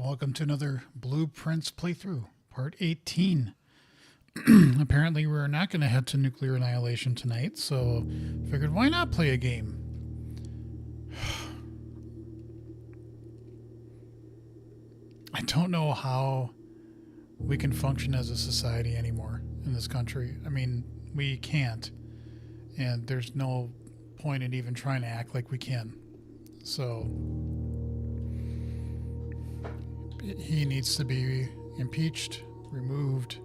welcome to another Blueprints playthrough, part 18. Apparently we're not going to head to nuclear annihilation tonight, so figured why not play a game? I don't know how we can function as a society anymore in this country. I mean, we can't, and there's no point in even trying to act like we can. So he needs to be impeached, removed.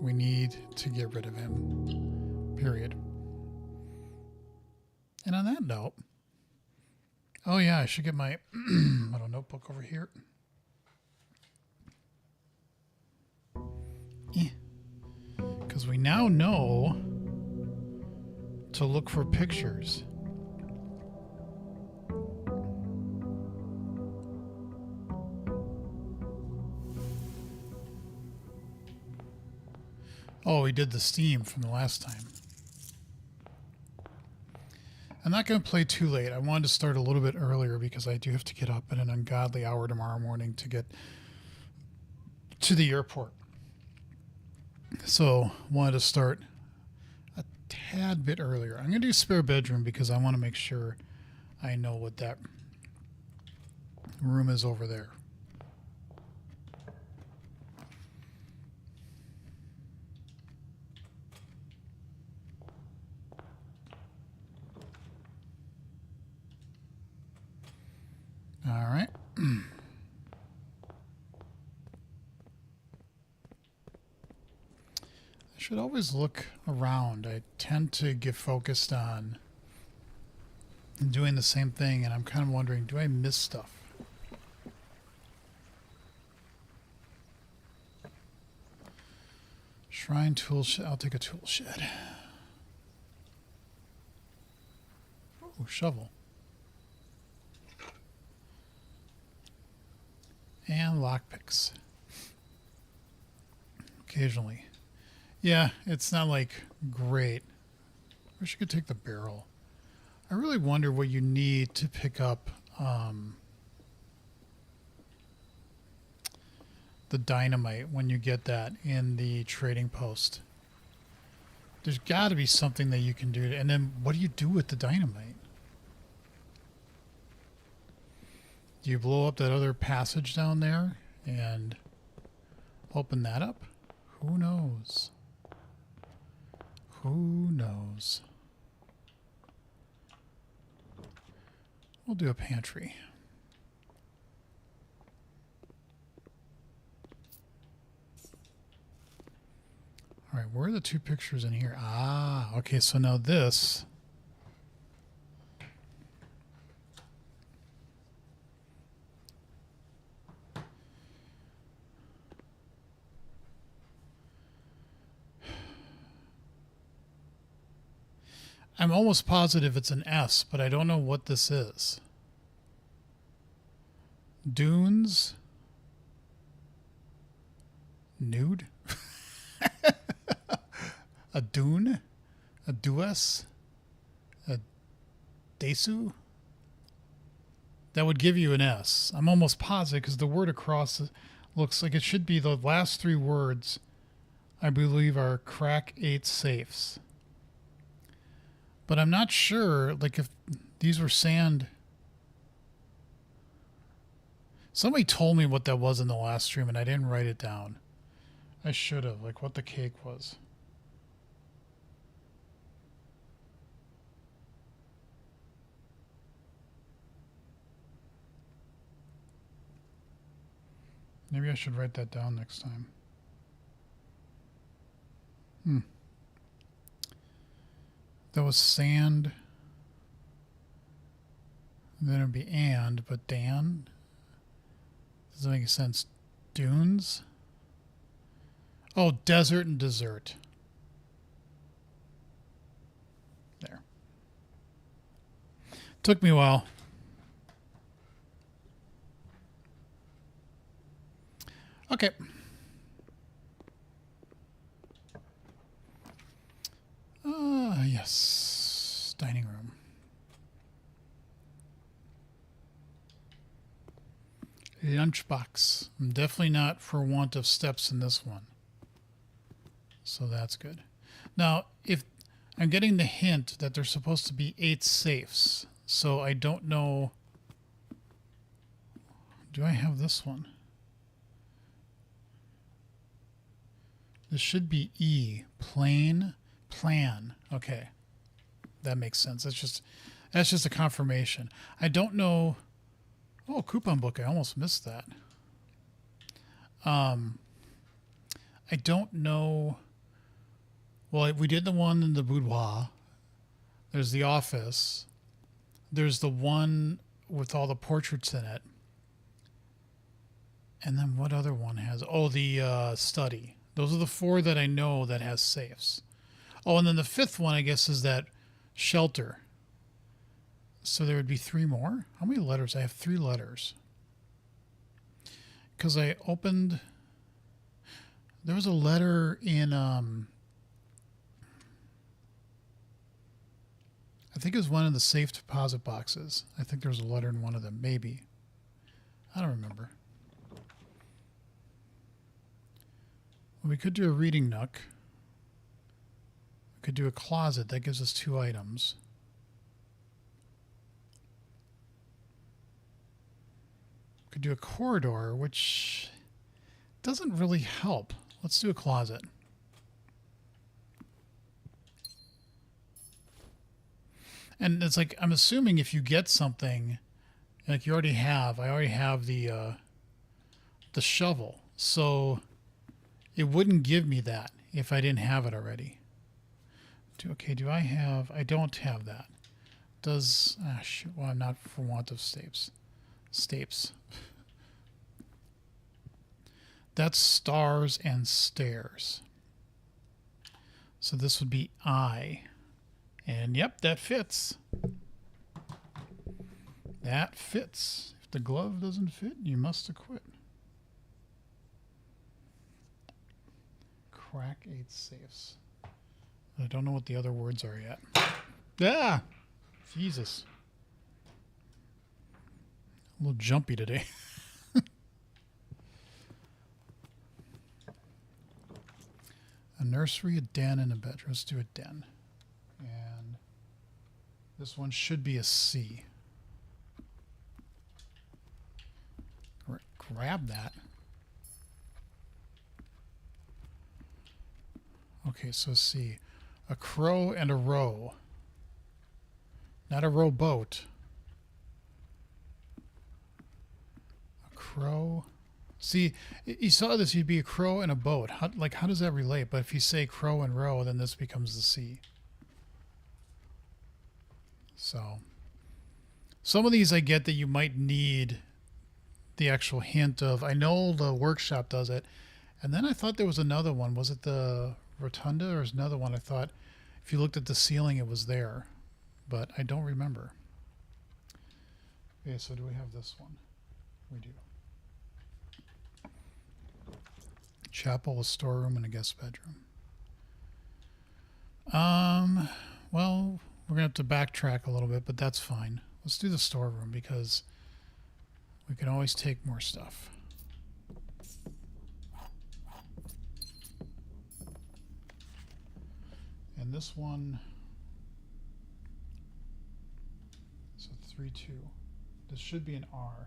We need to get rid of him. Period. And on that note, oh yeah, I should get my little notebook over here. Because we now know to look for pictures. Oh, we did the Steam from the last time. I'm not going to play too late. I wanted to start a little bit earlier because I do have to get up at an ungodly hour tomorrow morning to get to the airport. So, wanted to start a tad bit earlier. I'm going to do spare bedroom because I want to make sure I know what that room is over there. All right. I should always look around. I tend to get focused on doing the same thing, and I'm kind of wondering, do I miss stuff? Shrine tool shed. I'll take a tool shed. Oh, shovel. And lockpicks. Occasionally. Yeah, it's not like great. I wish I could take the barrel. I really wonder what you need to pick up the dynamite when you get that in the trading post. There's got to be something that you can do. And then what do you do with the dynamite? Do you blow up that other passage down there and open that up? Who knows? Who knows? We'll do a pantry. All right, where are the two pictures in here? Ah, okay, so now this... I'm almost positive it's an S, but I don't know what this is. Dunes? Nude? A dune? A dues? A desu? That would give you an S. I'm almost positive because the word across looks like it should be the last three words, I believe, are crack 8 safes. But I'm not sure, like, if these were sand. Somebody told me what that was in the last stream, and I didn't write it down. I should have, like, what the cake was. Maybe I should write that down next time. That was sand. Then it'd be and, but Dan? Doesn't make sense. Dunes? Oh, desert and dessert. There. Took me a while. Okay. Yes. Dining room. Lunchbox. I'm definitely not for want of steps in this one. So that's good. Now, if I'm getting the hint that there's supposed to be 8 safes, so I don't know. Do I have this one? This should be E. Plan. Okay. That makes sense. That's just a confirmation. I don't know. Oh, coupon book. I almost missed that. I don't know. Well, we did the one in the boudoir. There's the office. There's the one with all the portraits in it. And then what other one has? Oh, the study. Those are the 4 that I know that has safes. Oh, and then the 5th one, I guess, is that shelter. So there would be 3 more? How many letters? I have 3 letters. Because I opened... There was a letter in... I think it was one of the safe deposit boxes. I think there was a letter in one of them. Maybe. I don't remember. We could do a reading nook. We could do a closet. That gives us 2 items. We could do a corridor, which doesn't really help. Let's do a closet. And it's like, I'm assuming if you get something, like you already have, I already have the shovel. So it wouldn't give me that if I didn't have it already. Okay, do I have... I don't have that. Does... Ah, shoot. Well, I'm not for want of stapes. Stapes. That's stars and stairs. So this would be I. And yep, that fits. That fits. If the glove doesn't fit, you must have quit. Crack 8 safes. I don't know what the other words are yet. Ah! Jesus. A little jumpy today. A nursery, a den, and a bedroom. Let's do a den. And this one should be a C. Grab that. Okay, so C. A crow and a row. Not a rowboat. A crow. See, you saw this, you'd be a crow and a boat. How does that relate? But if you say crow and row, then this becomes the C. So, some of these I get that you might need the actual hint of. I know the workshop does it. And then I thought there was another one. Was it the rotunda or is another one? I thought if you looked at the ceiling, it was there. But I don't remember. Okay, so do we have this one? We do. Chapel, a storeroom, and a guest bedroom. Well, we're going to have to backtrack a little bit, but that's fine. Let's do the storeroom because we can always take more stuff. And this one, so 3-2. This should be an R.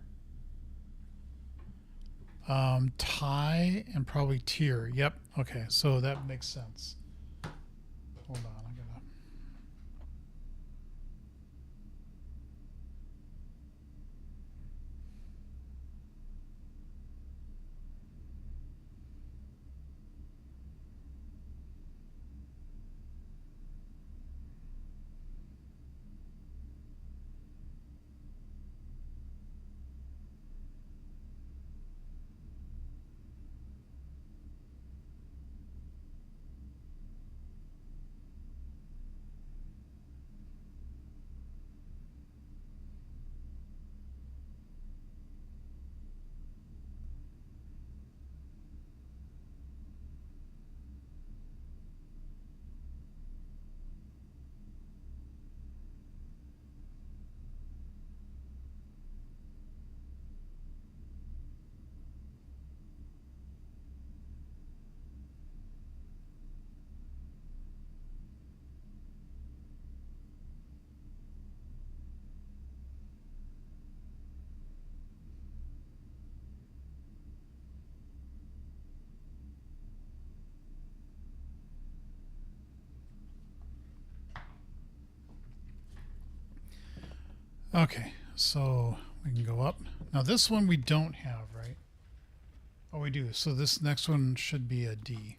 Tie and probably tier. Yep. Okay, so that makes sense. Hold on, I gotta. Okay, so we can go up. Now this one we don't have, right? Oh, we do. So this next one should be a D.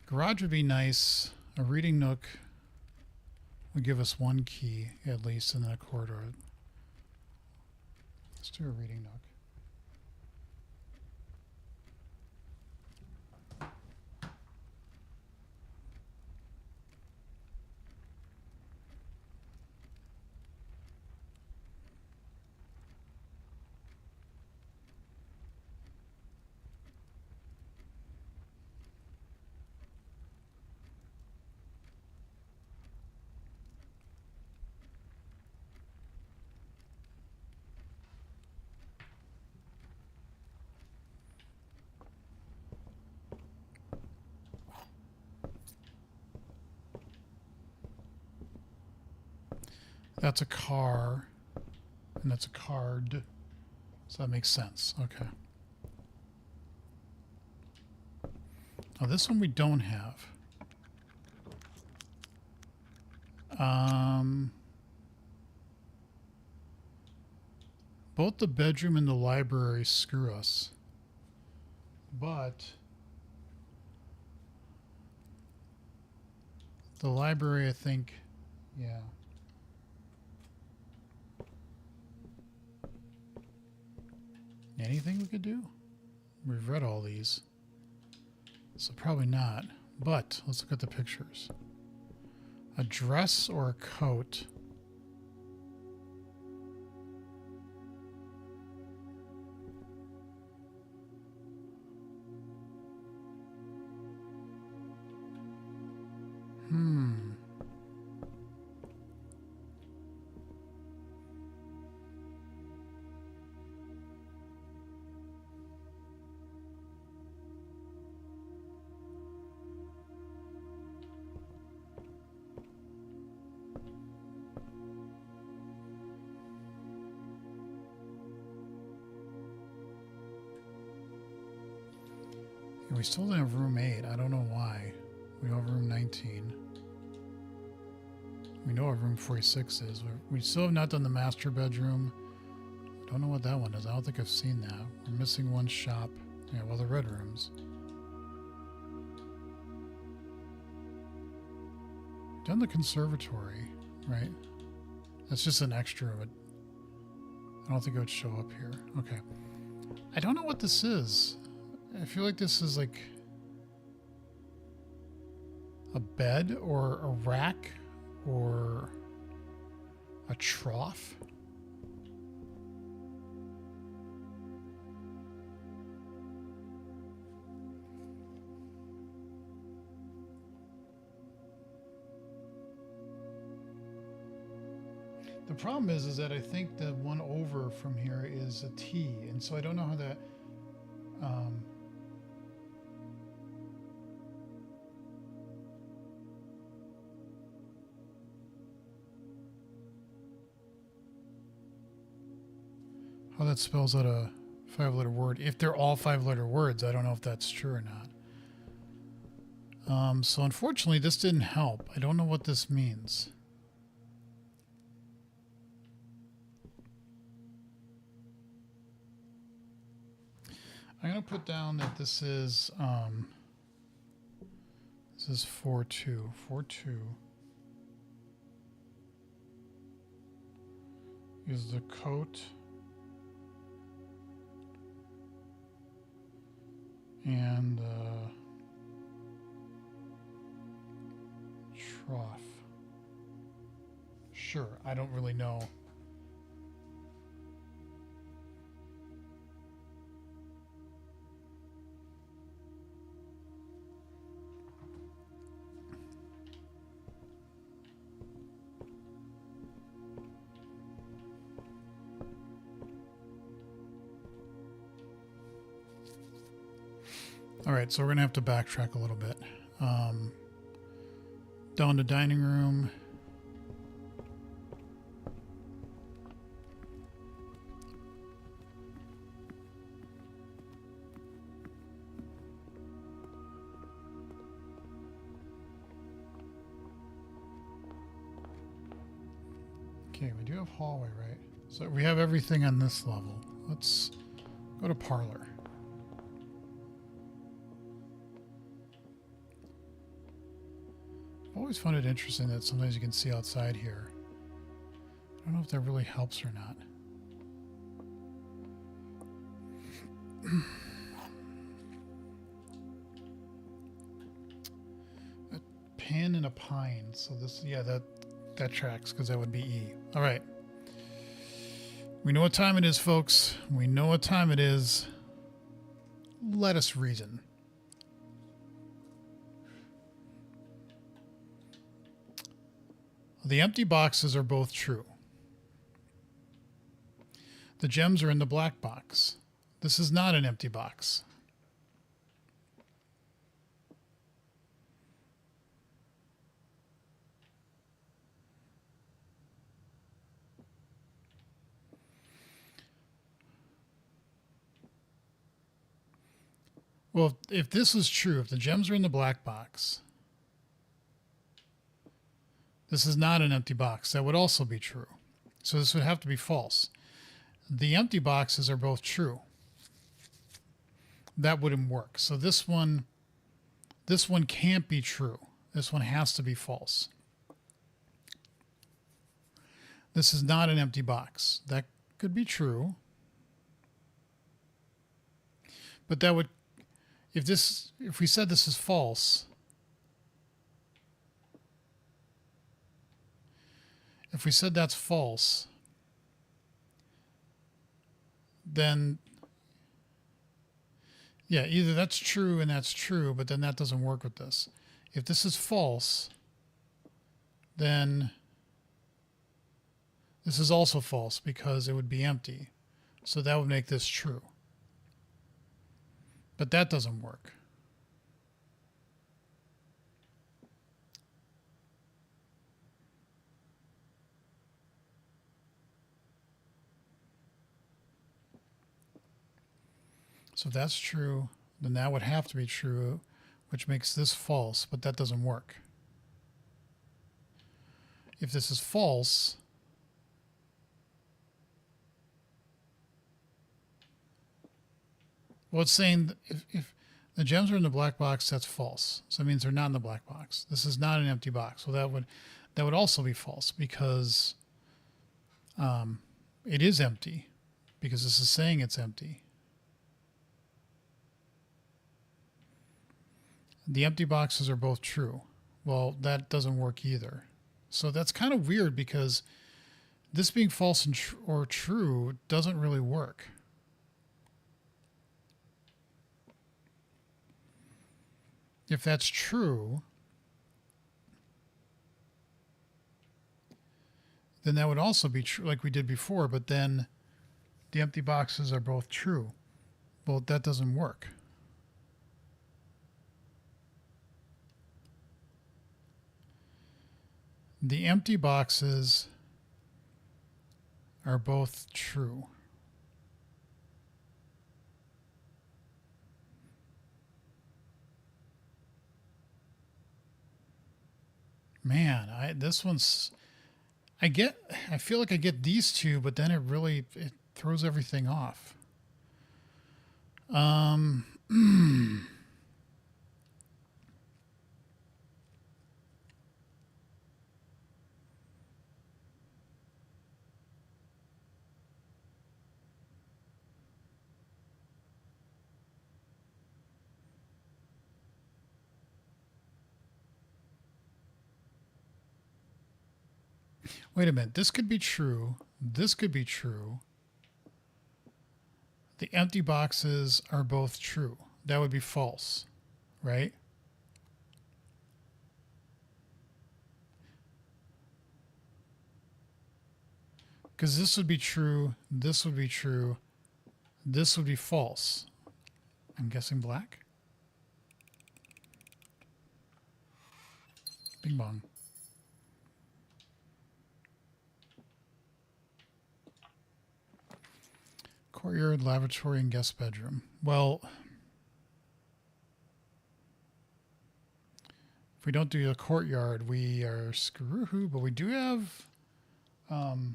Garage would be nice. A reading nook would give us one key at least, and then a corridor. Let's do a reading nook. That's a car, and that's a card. So that makes sense. Okay. Now this one we don't have. Both the bedroom and the library screw us. But the library, I think, yeah. Anything we could do? We've read all these. So probably not. But let's look at the pictures. A dress or a coat. We still don't have room 8. I don't know why. We have room 19. We know what room 46 is. We still have not done the master bedroom. Don't know what that one is. I don't think I've seen that. We're missing one shop. Yeah, well, the red rooms. Done the conservatory, right? That's just an extra. I don't think it would show up here. Okay. I don't know what this is. I feel like this is like a bed or a rack or a trough. The problem is that I think the one over from here is a T, and so I don't know how that how that spells out a 5-letter word. If they're all 5-letter words, I don't know if that's true or not. So unfortunately, this didn't help. I don't know what this means. I'm going to put down that this is 4-2. 4-2 is the coat and trough. Sure, I don't really know. All right, so we're going to have to backtrack a little bit. Down to dining room. Okay, we do have hallway, right? So we have everything on this level. Let's go to parlor. I've always found it interesting that sometimes you can see outside here. I don't know if that really helps or not. A pan and a pine. So this, yeah, that tracks because that would be E. All right. We know what time it is, folks. We know what time it is. Let us reason. The empty boxes are both true. The gems are in the black box. This is not an empty box. Well, if this is true, if the gems are in the black box, this is not an empty box. That would also be true. So this would have to be false. The empty boxes are both true. That wouldn't work. So this one can't be true. This one has to be false. This is not an empty box. That could be true. But that would, if we said this is false, if we said that's false, then yeah, either that's true and that's true, but then that doesn't work with this. If this is false, then this is also false because it would be empty. So that would make this true. But that doesn't work. So if that's true, then that would have to be true, which makes this false, but that doesn't work. If this is false, well, it's saying if the gems are in the black box, that's false. So it means they're not in the black box. This is not an empty box. Well, that would also be false because it is empty because this is saying it's empty. The empty boxes are both true. Well, that doesn't work either. So that's kind of weird because this being false or true doesn't really work. If that's true, then that would also be true like we did before, but then the empty boxes are both true. Well, that doesn't work. The empty boxes are both true. Man, I feel like I get these two, but then it throws everything off. Wait a minute. This could be true. This could be true. The empty boxes are both true. That would be false, right? Because this would be true. This would be true. This would be false. I'm guessing black. Bing bong. Courtyard, lavatory, and guest bedroom. Well, if we don't do a courtyard, we are screw-hoo, but we do have Um,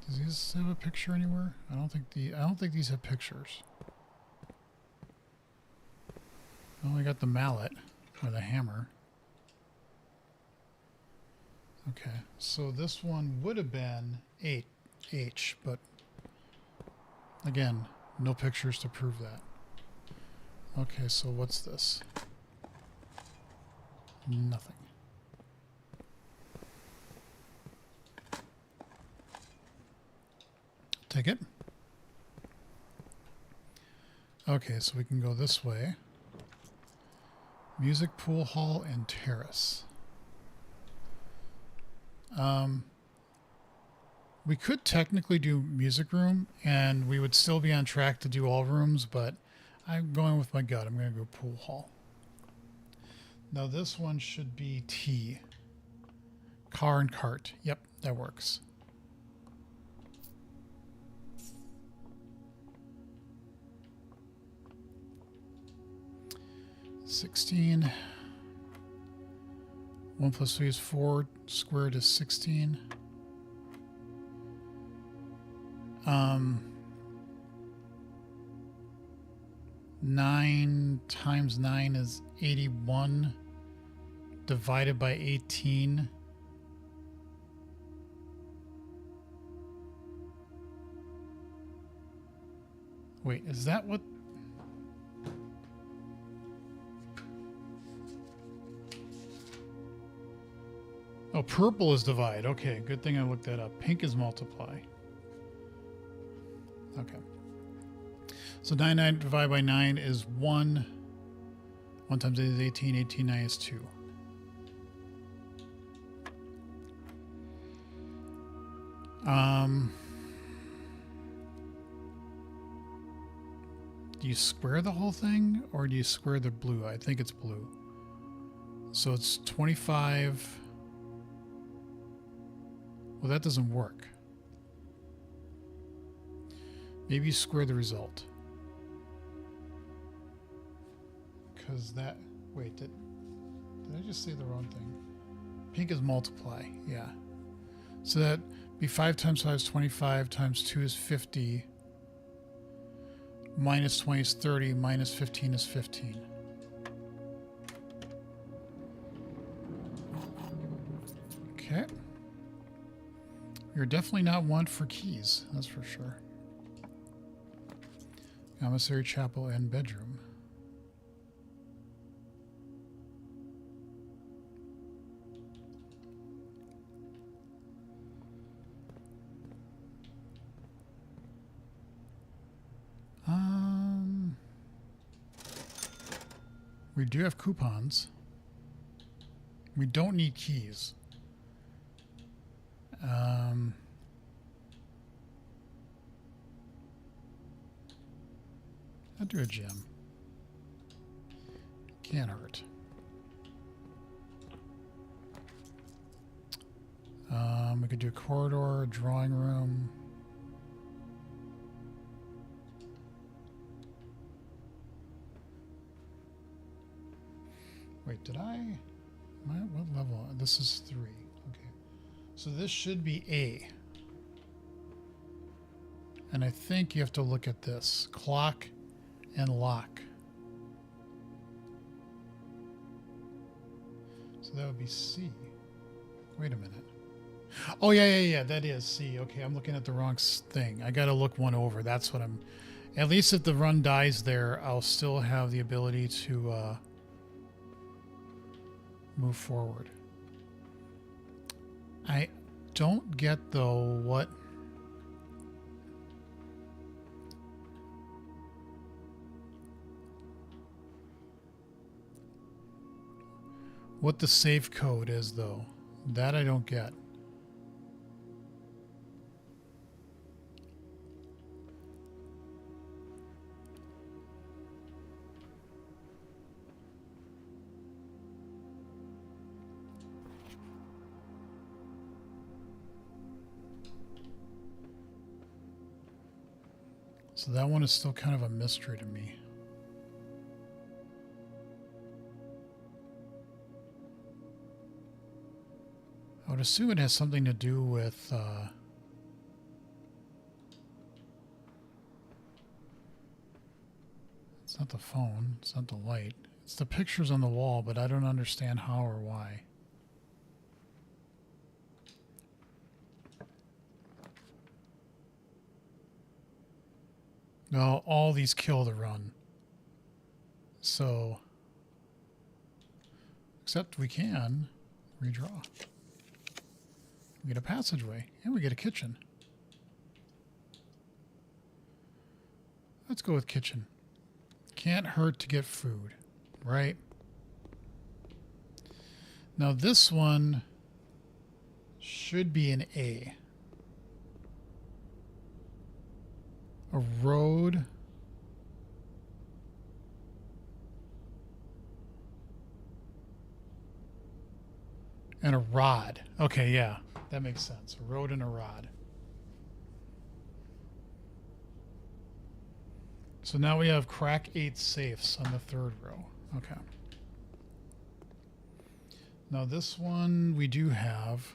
does these have a picture anywhere? I don't think these have pictures. Oh, I got the mallet or the hammer. Okay, so this one would have been H, but again, no pictures to prove that. Okay, so what's this? Nothing. Take it. Okay, so we can go this way. Music, pool hall, and terrace. We could technically do music room, and we would still be on track to do all rooms, but I'm going with my gut. I'm going to go pool hall. Now this one should be T. Car and cart. Yep, that works. $16. 1 plus 3 is 4. Squared is 16. 9 times 9 is 81. Divided by 18. Wait, is that what... Oh, purple is divide. Okay, good thing I looked that up. Pink is multiply. Okay. So 9 divided by 9 is 1. 1 times 8 is 18. 18, 9 is 2. Do you square the whole thing, or do you square the blue? I think it's blue. So it's 25. Well, that doesn't work. Maybe you square the result. Because that... Wait, did I just say the wrong thing? Pink is multiply, yeah. So that be 5 times 5 is 25, times 2 is 50, minus 20 is 30, minus 15 is 15. Okay. You're definitely not one for keys, that's for sure. Commissary, chapel, and bedroom. We do have coupons. We don't need keys. I'll do a gem. Can't hurt. We could do a corridor, a drawing room. Wait, did I? Am I at what level? This is 3. Okay. So this should be A. And I think you have to look at this. Clock and lock. So that would be C. Wait a minute. Oh, yeah. That is C. Okay, I'm looking at the wrong thing. I got to look one over. That's what I'm... At least if the run dies there, I'll still have the ability to move forward. I don't get, though, what the save code is, though. That I don't get. So that one is still kind of a mystery to me. would assume it has something to do with it's not the phone, it's not the light. It's the pictures on the wall, but I don't understand how or why. Well, all these kill the run. So, except we can redraw. We get a passageway, and we get a kitchen. Let's go with kitchen. Can't hurt to get food, right? Now this one should be an A. A road. And a rod. Okay, yeah. That makes sense. A road and a rod. So now we have crack 8 safes on the third row. Okay. Now this one we do have.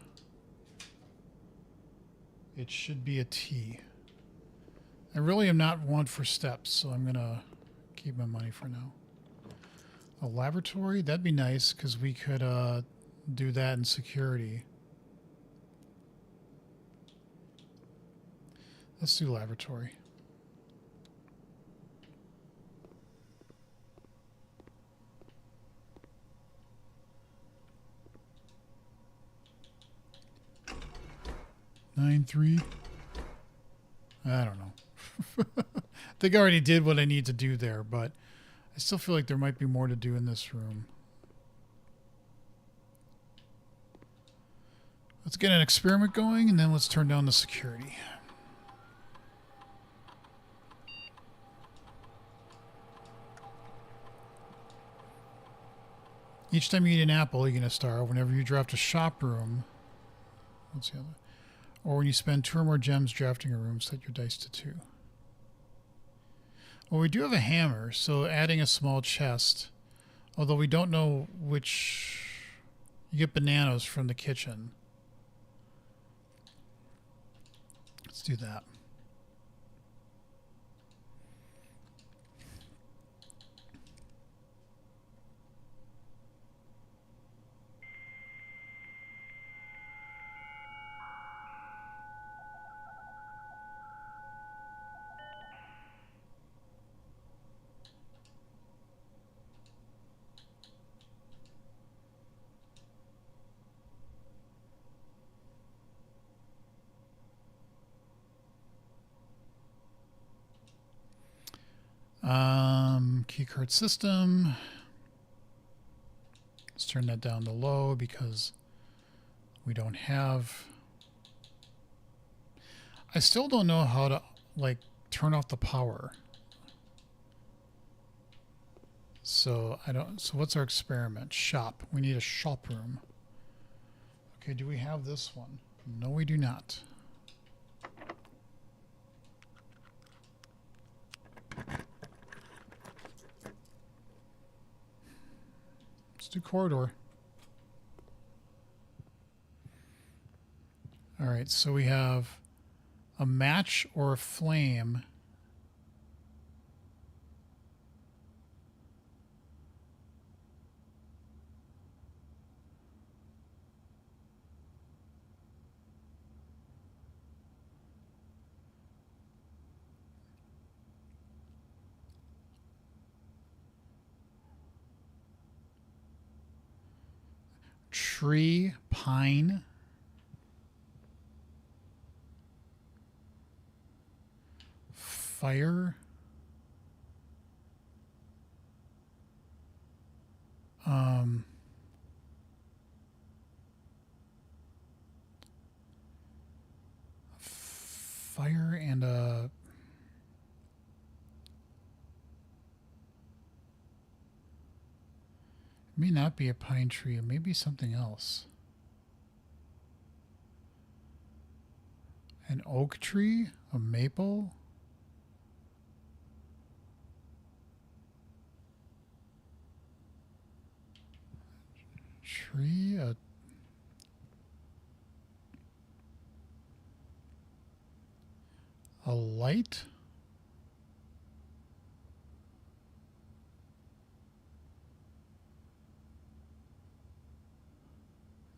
It should be a T. I really am not one for steps, so I'm going to keep my money for now. A laboratory? That'd be nice because we could do that in security. Let's do laboratory. Nine three. I don't know. I think I already did what I need to do there, but I still feel like there might be more to do in this room. Let's get an experiment going, and then let's turn down the security. Each time you eat an apple, you get a star. Whenever you draft a shop room, what's the other? Or when you spend 2 or more gems drafting a room, set your dice to 2. Well, we do have a hammer, so adding a small chest, although we don't know which... You get bananas from the kitchen. Let's do that. Keycard system. Let's turn that down to low because we don't have... I still don't know how to, like, turn off the power. So I don't... So what's our experiment? Shop. We need a shop room. Okay, do we have this one? No, we do not. Let's do corridor. All right, so we have a match or a flame. Tree, pine. Fire. Fire and a... It may not be a pine tree. It may be something else. An oak tree? A maple? Tree? A... A light?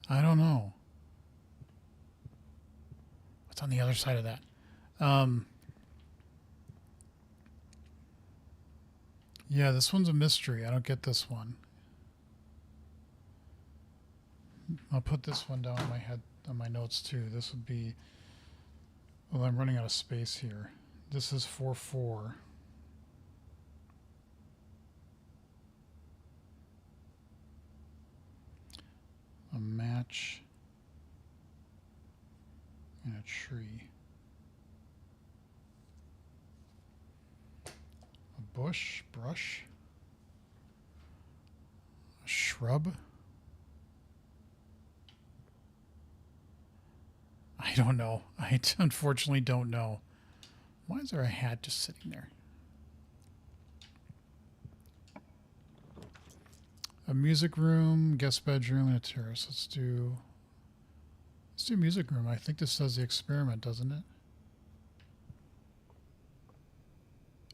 I don't know. What's on the other side of that? Yeah, this one's a mystery. I don't get this one. I'll put this one down on my head, on my notes too. This would be... Well, I'm running out of space here. This is 4-4. A match and a tree. A bush, brush, a shrub. I don't know. I unfortunately don't know. Why is there a hat just sitting there? A music room, guest bedroom, and a terrace. Let's do music room. I think this does the experiment, doesn't it?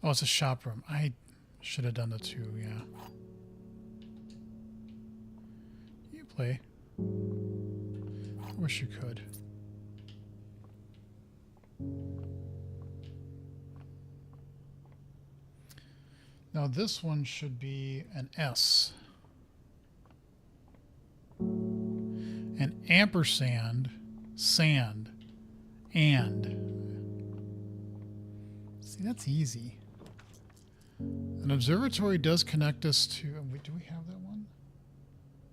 Oh, it's a shop room. I should have done the two, yeah. You play. I wish you could. Now this one should be an S. An ampersand, sand, and. See, that's easy. An observatory does connect us to... Do we have that one?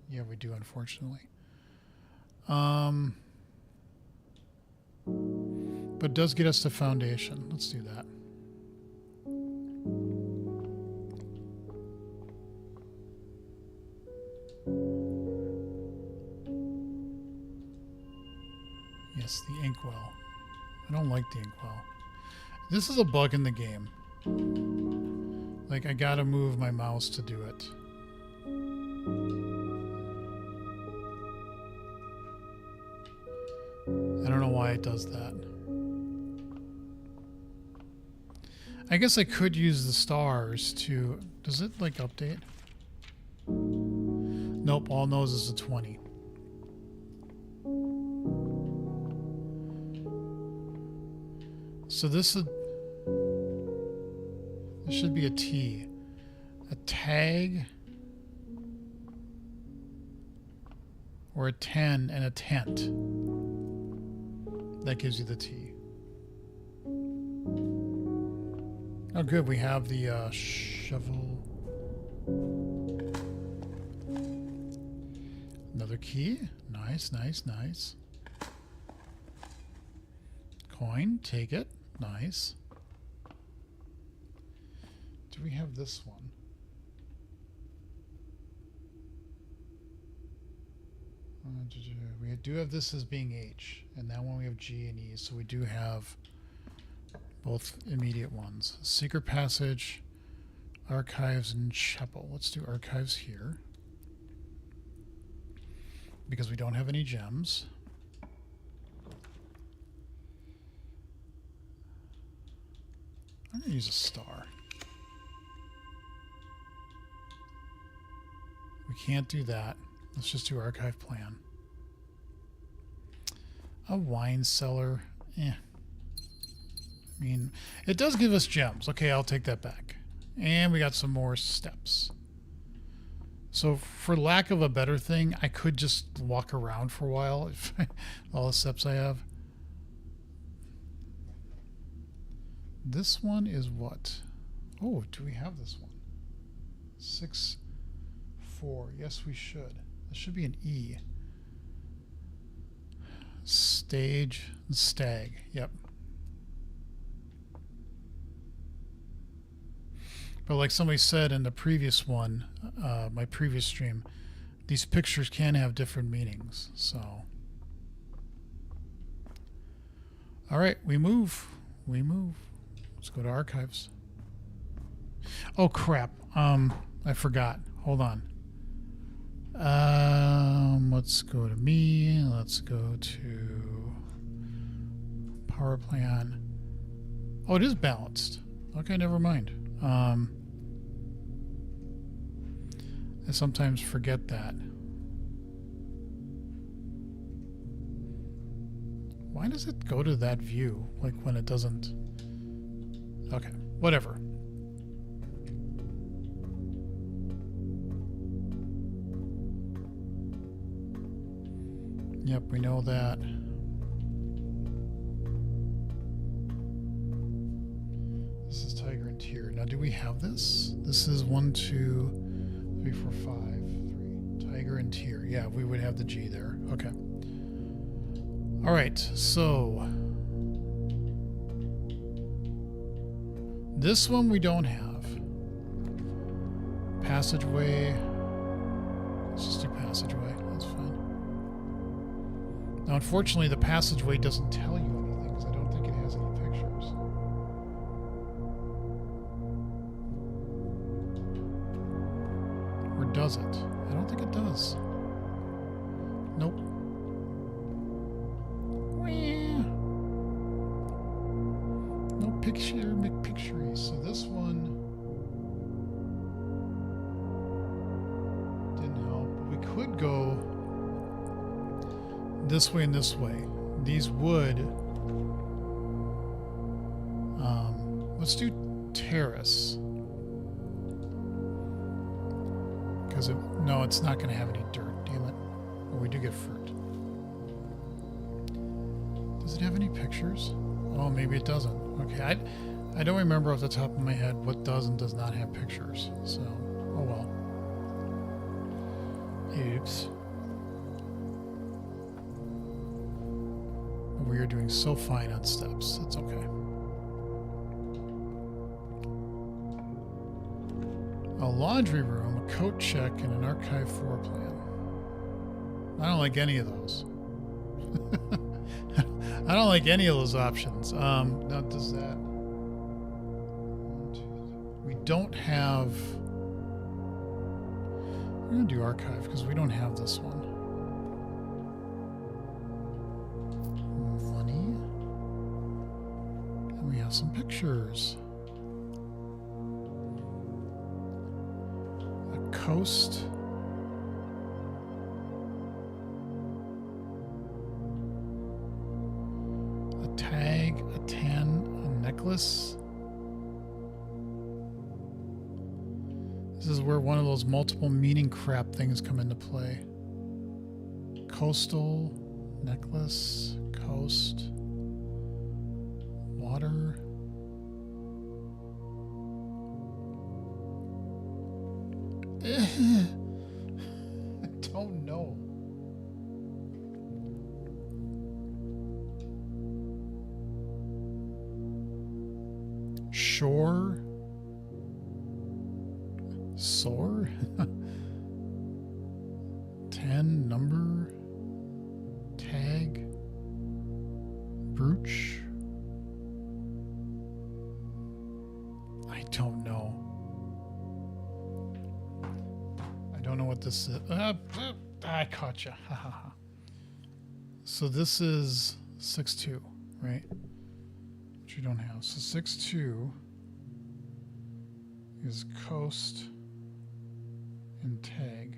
Yeah, we do, unfortunately. But it does get us to foundation. Let's do that. Yes, the inkwell. I don't like the inkwell. This is a bug in the game. Like, I gotta move my mouse to do it. I don't know why it does that. I guess I could use the stars to... Does it, like, update? Nope, all knows is a 20. So this should be a T. A tag... or a 10 and a tent. That gives you the T. Oh, good. We have the shovel. Another key. Nice, nice, nice. Coin. Take it. Nice. Do we have this one? We do have this as being H, and that one we have G and E, so we do have both immediate ones. Secret passage, archives, and chapel. Let's do archives here, because we don't have any gems. I'm going to use a star. We can't do that. Let's just do archive plan. A wine cellar. I mean, it does give us gems. Okay, I'll take that back. And we got some more steps. So for lack of a better thing, I could just walk around for a while if all the steps I have. This one is what? Oh, do we have this one? 6, 4. Yes, we should. This should be an E. Stage, stag. Yep. But like somebody said in the previous one, my previous stream, these pictures can have different meanings. So, all right, we move. We move. Let's go to archives. Oh crap! I forgot. Hold on. Let's go to me. Let's go to power plan. Oh, it is balanced. Okay, never mind. I sometimes forget that. Why does it go to that view, like when it doesn't? Okay, whatever. Yep, we know that. This is Tiger and Tear. Now, do we have this? This is 1, 2, 3, 4, 5, 3. Tiger and Tear. Yeah, we would have the G there. Okay. All right, so this one we don't have. Passageway. Let's just do passageway. That's fine. Now, unfortunately, the passageway doesn't tell you anything because I don't think it has any pictures. Or does it? I don't think it does. Nope. No picture, McPictury. So this one didn't help. We could go this way and this way. These would. Let's do terrace. Because no, it's not going to have any dirt. Damn it. Oh, we do get fruit. Does it have any pictures? Oh, maybe it doesn't. Okay, I don't remember off the top of my head what does and does not have pictures. So, oh well. Oops. We are doing so fine on steps. It's okay. A laundry room, a coat check, and an archive floor plan. I don't like any of those. I don't like any of those options. Now, does that... We don't have... We're going to do archive because we don't have this one. Money. And we have some pictures. A coast. Tag, a 10, a necklace. This is where one of those multiple meaning crap things come into play. Coastal, necklace, coast, water. I don't know. Shore. Soar. 10 number. Tag. Brooch. I don't know. I don't know what this is. I caught you. So this is 6-2, right? Which you don't have. So 6-2 is coast and tag.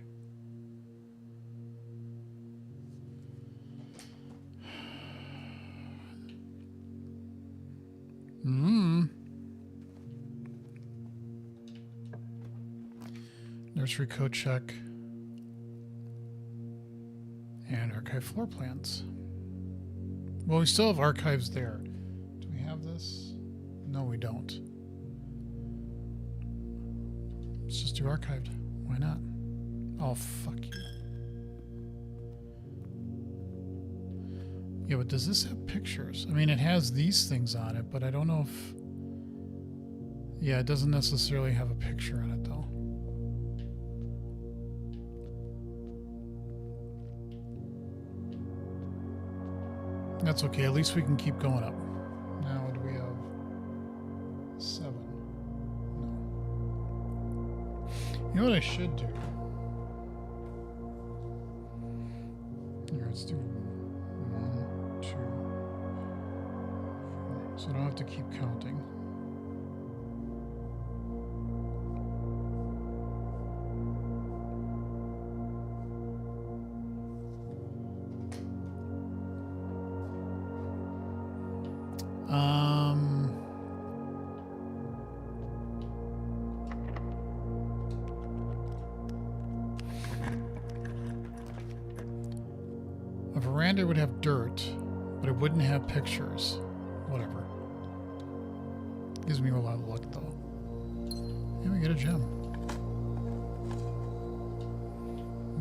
Nursery code check and archive floor plans. Well, we still have archives there. Do we have this? No, we don't. Let's just do archived. Why not? Oh, fuck you. Yeah, but does this have pictures? I mean, it has these things on it, but I don't know if... Yeah, it doesn't necessarily have a picture on it, though. That's okay. At least we can keep going up. Now, do we have 7? No. You know what I should do? Here, let's do 1, 2, 4. So So I don't have to keep counting. A veranda would have dirt, but it wouldn't have pictures. Whatever. Gives me a lot of luck, though. And we get a gem.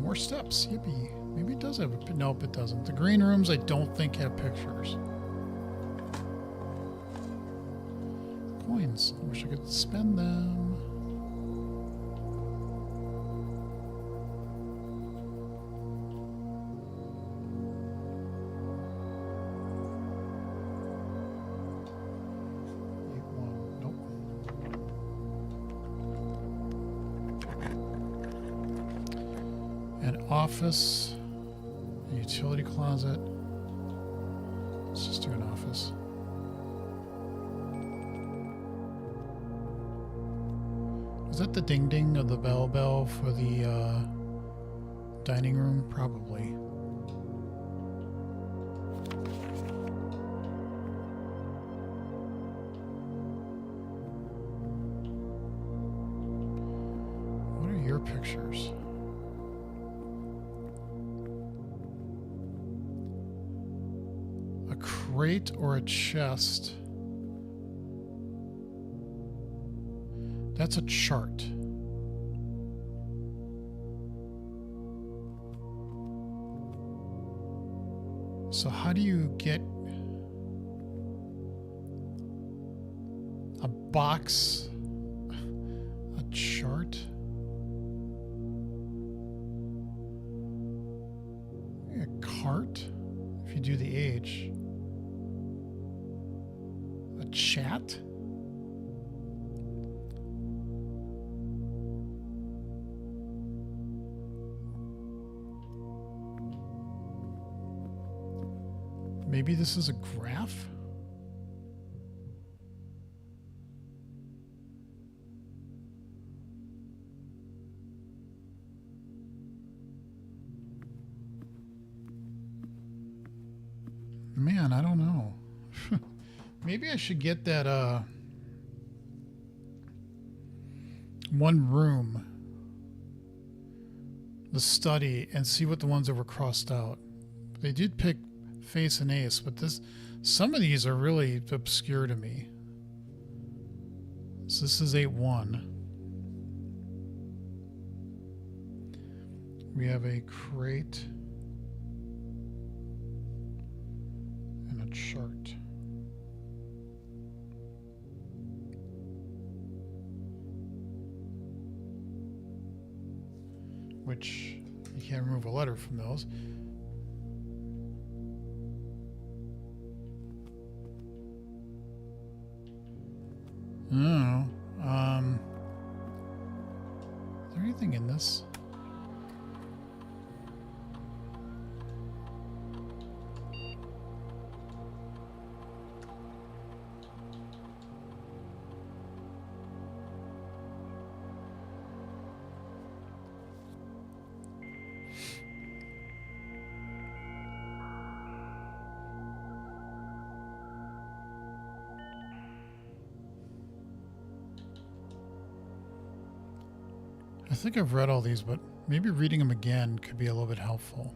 More steps. Yippee. Maybe it does have a... Nope, it doesn't. The green rooms, I don't think, have pictures. Coins. I wish I could spend them. Office, a utility closet. Let's just do an office. Is that the ding ding of the bell for the dining room? Probably. What are your pictures? Crate or a chest? That's a chart. So how do you get a box, a chart? A cart, if you do the H. Chat? Maybe this is a graph? Man, I don't know. Maybe I should get that one room, the study, and see what the ones that were crossed out. They did pick face and ace, but some of these are really obscure to me. So this is 8-1. We have a crate and a chart. Which you can't remove a letter from those. Oh, is there anything in this? I think I've read all these, but maybe reading them again could be a little bit helpful.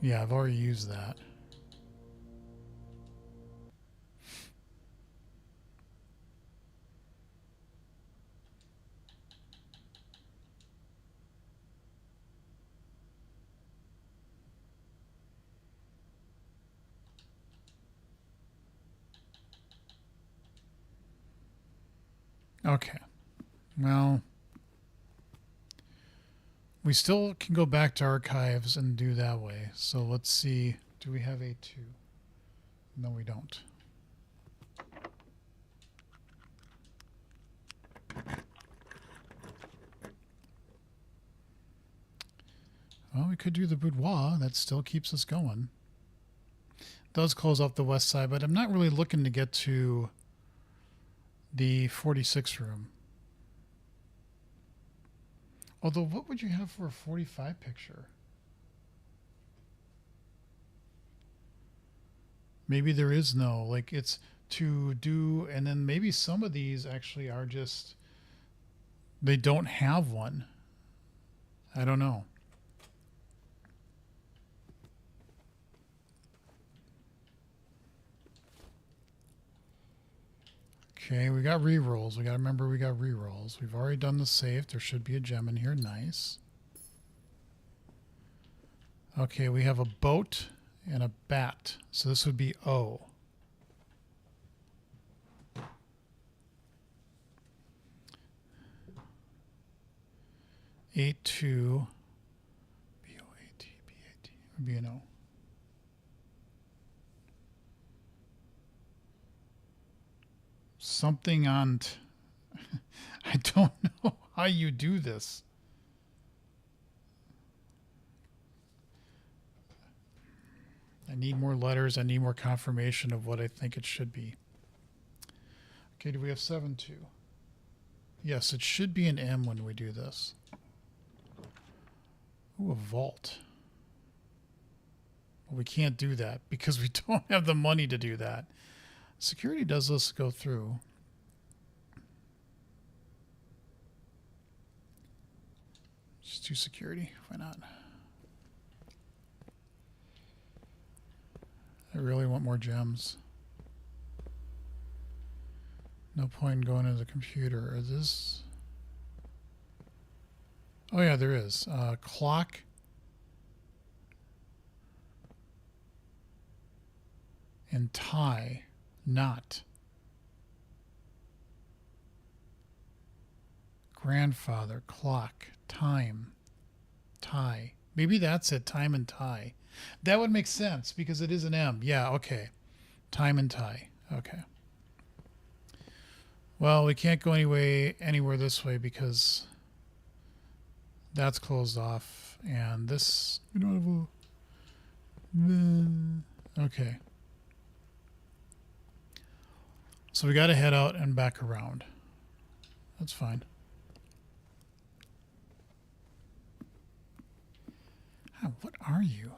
Yeah, I've already used that. Okay. Well, we still can go back to archives and do that way. So let's see. Do we have A2? No, we don't. Well, we could do the boudoir. That still keeps us going. Does close off the west side, but I'm not really looking to get to the 46 room. Although, what would you have for a 45 picture? Maybe there is no, like, it's to do, and then maybe some of these actually are just, they don't have one. I don't know. Okay, we got rerolls. We got to remember we got rerolls. We've already done the safe. There should be a gem in here. Nice. Okay, we have a boat and a bat. So this would be O. A2 B-O-A-T B-A-T would be an O. Something on I don't know how you do this. I need more letters. I need more confirmation of what I think it should be. Okay, do we have 7-2? Yes, it should be an M when we do this. Ooh, a vault. Well, we can't do that because we don't have the money to do that. Security does let's go through. Just do security. Why not? I really want more gems. No point in going to the computer. Is this? Oh yeah, there is. Clock. And tie. Not. Grandfather. Clock. Time. Tie. Maybe that's it. Time and tie. That would make sense because it is an M. Yeah, okay. Time and tie. Okay. Well, we can't go anywhere this way because that's closed off. And this... We don't have a... Okay. So we got to head out and back around. That's fine. Oh, what are you?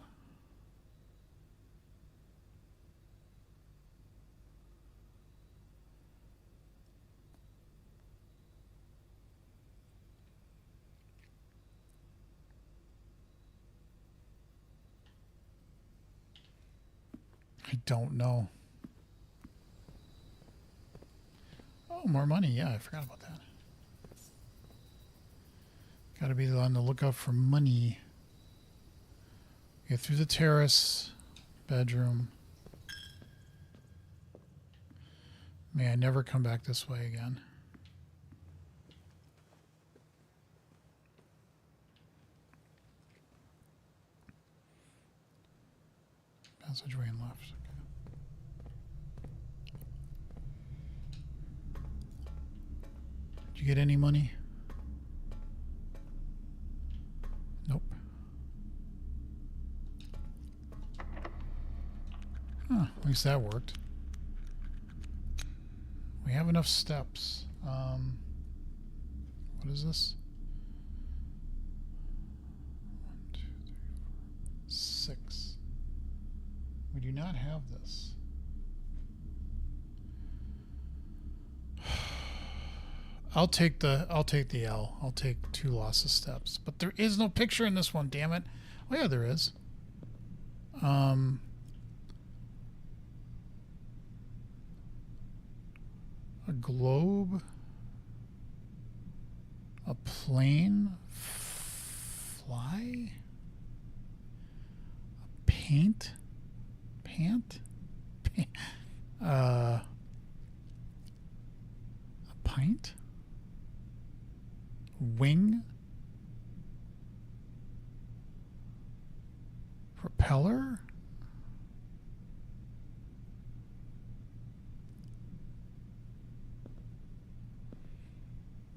I don't know. Oh, more money. Yeah, I forgot about that. Got to be on the lookout for money. Get through the terrace, bedroom. May I never come back this way again. Passageway and left. Okay. Did you get any money? Nope. Huh, at least that worked. We have enough steps. What is this? 1, 2, 3, 4, 6. We do not have this. I'll take the L. I'll take 2 loss of steps. But there is no picture in this one, damn it. Oh yeah, there is. A globe. A plane. Fly. A paint. Pant. A pint. Wing. Propeller.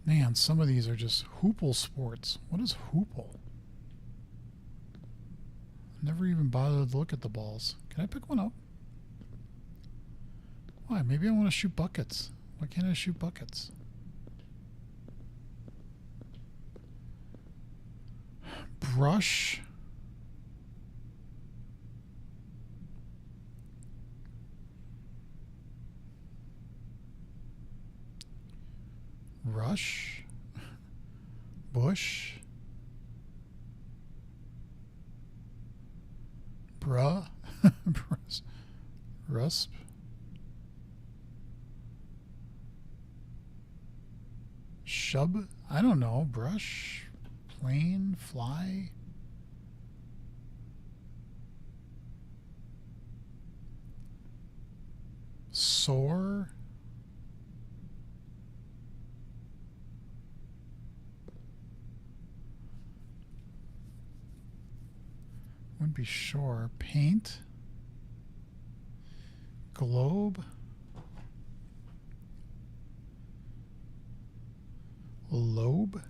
Man, some of these are just Hoople sports. What is Hoople? Never even bothered to look at the balls. Can I pick one up? Why? Maybe I want to shoot buckets. Why can't I shoot buckets? Brush. Rush. Bush. Bruh. Rusp. Shub? I don't know. Brush. Plane. Fly. Soar. Wouldn't be sure. Paint. Globe. Lobe.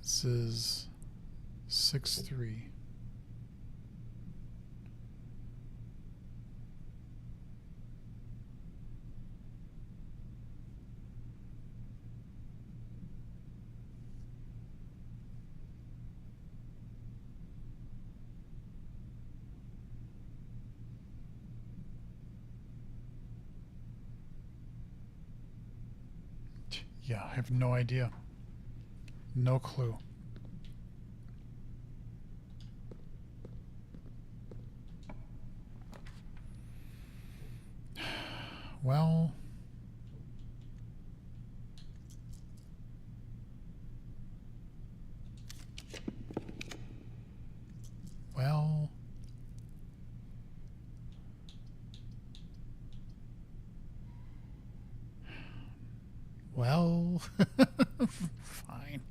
This is 6-3. Yeah, I have no idea. No clue. Well, fine.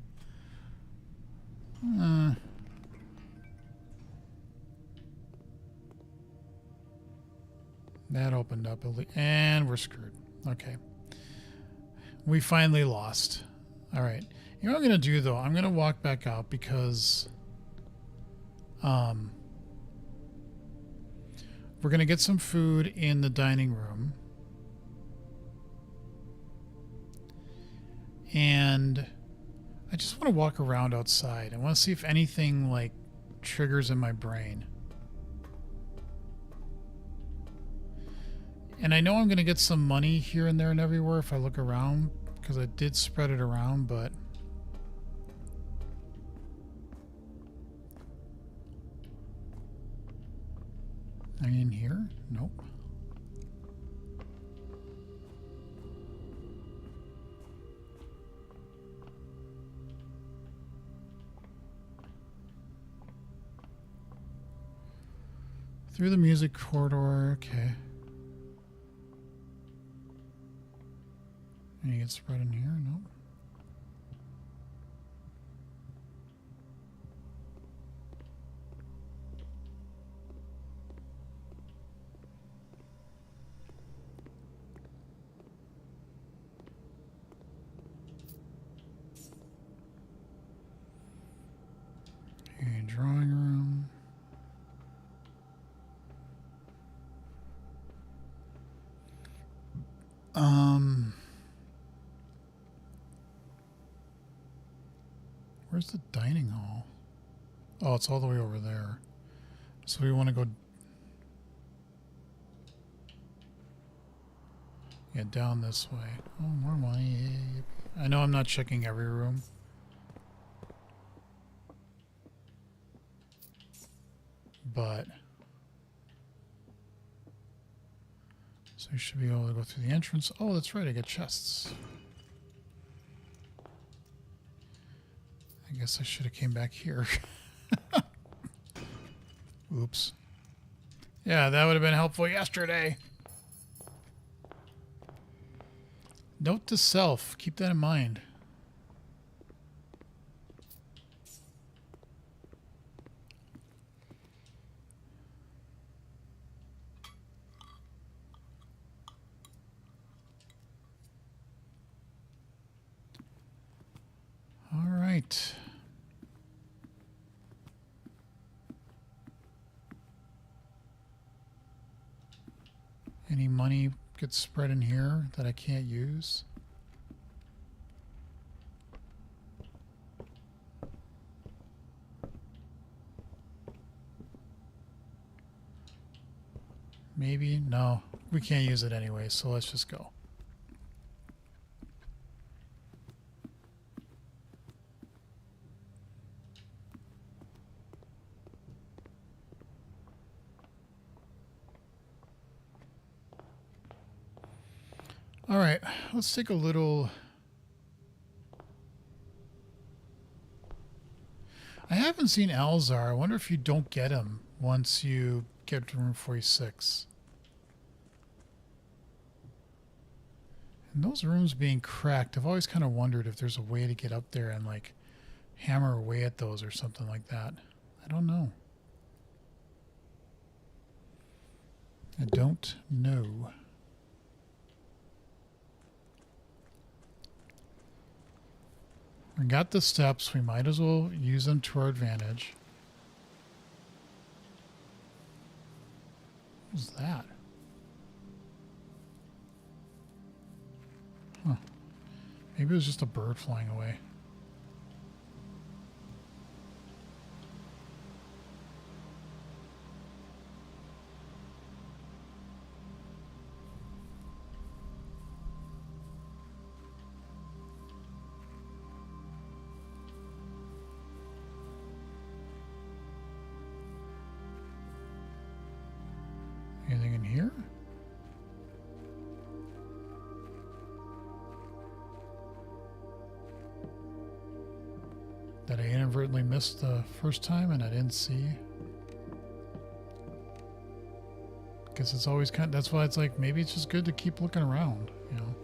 That opened up, and we're screwed. Okay. We finally lost. All right. You know what I'm going to do, though? I'm going to walk back out because we're going to get some food in the dining room. And I just want to walk around outside. I want to see if anything, like, triggers in my brain. And I know I'm going to get some money here and there and everywhere if I look around, because I did spread it around, but... Are you in here? Nope. Through the music corridor, okay. And you get spread in here? Nope. Okay, drawing room. Where's the dining hall? Oh, it's all the way over there. So we want to go... Yeah, down this way. Oh, more money. I know I'm not checking every room. But... So we should be able to go through the entrance. Oh, that's right, I get chests. I guess I should have came back here. Oops. Yeah, that would have been helpful yesterday. Note to self. Keep that in mind. Any money gets spread in here that I can't use? Maybe? No. We can't use it anyway, so let's just go. All right, let's take a little... I haven't seen Alzar. I wonder if you don't get him once you get to room 46. And those rooms being cracked, I've always kind of wondered if there's a way to get up there and like hammer away at those or something like that. I don't know. I don't know. We got the steps. We might as well use them to our advantage. What was that? Huh. Maybe it was just a bird flying away. Anything in here? That I inadvertently missed the first time and I didn't see. Guess it's always kind of, that's why it's like, maybe it's just good to keep looking around, you know.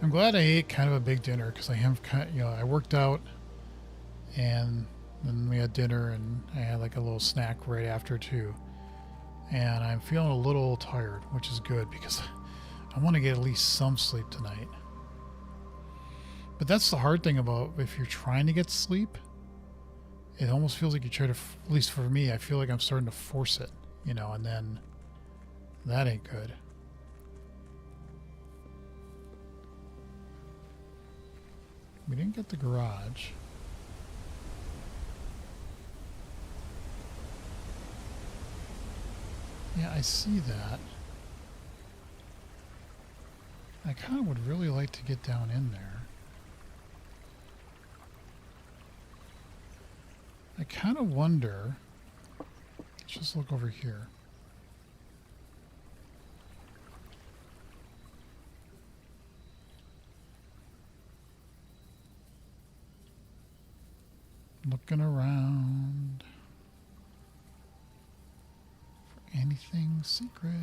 I'm glad I ate kind of a big dinner because I have kind of, you know, I worked out and then we had dinner and I had like a little snack right after too. And I'm feeling a little tired, which is good because I want to get at least some sleep tonight. But that's the hard thing about if you're trying to get sleep, it almost feels like you try to, at least for me, I feel like I'm starting to force it, you know, and then that ain't good. We didn't get the garage. Yeah, I see that. I kind of would really like to get down in there. I kind of wonder, let's just look over here. Looking around for anything secret.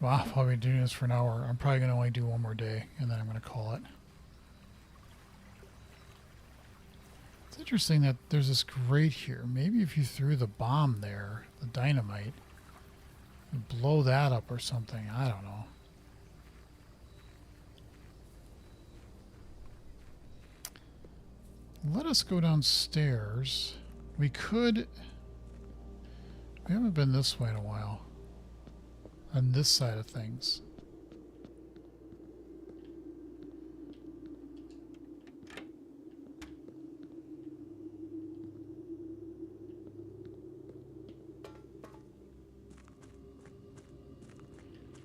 Well, I'll probably be doing this for an hour. I'm probably going to only do one more day, and then I'm going to call it. It's interesting that there's this grate here. Maybe if you threw the bomb there, the dynamite, you'd blow that up or something. I don't know. Let us go downstairs. We could... We haven't been this way in a while. On this side of things.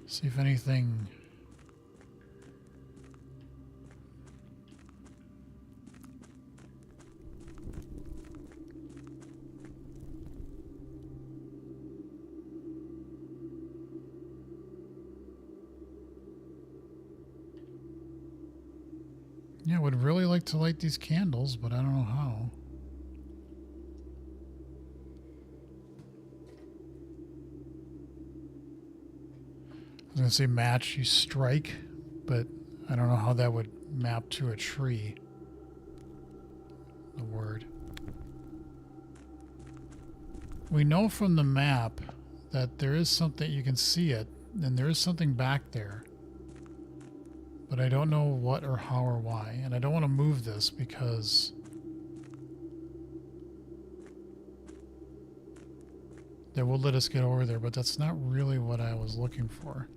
See if anything... Yeah, I would really like to light these candles, but I don't know how. I was going to say match, you strike, but I don't know how that would map to a tree. The word. We know from the map that there is something, you can see it, and there is something back there But I don't know what or how or why. And I don't want to move this because that will let us get over there, but that's not really what I was looking for.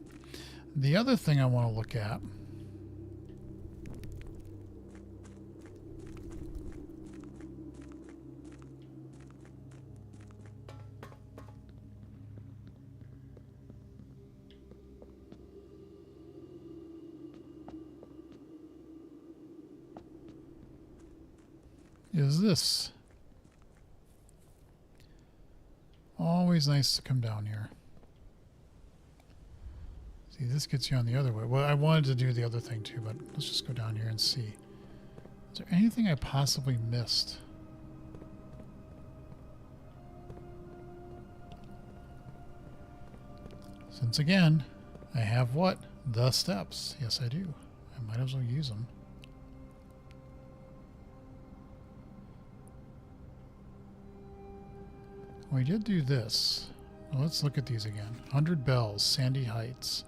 The other thing I want to look at is this. Always nice to come down here. See, this gets you on the other way. Well, I wanted to do the other thing too, but let's just go down here and see. Is there anything I possibly missed? Since again, I have what? The steps. Yes, I do. I might as well use them. We did do this. Well, let's look at these again. 100 Bells, Sandy Heights,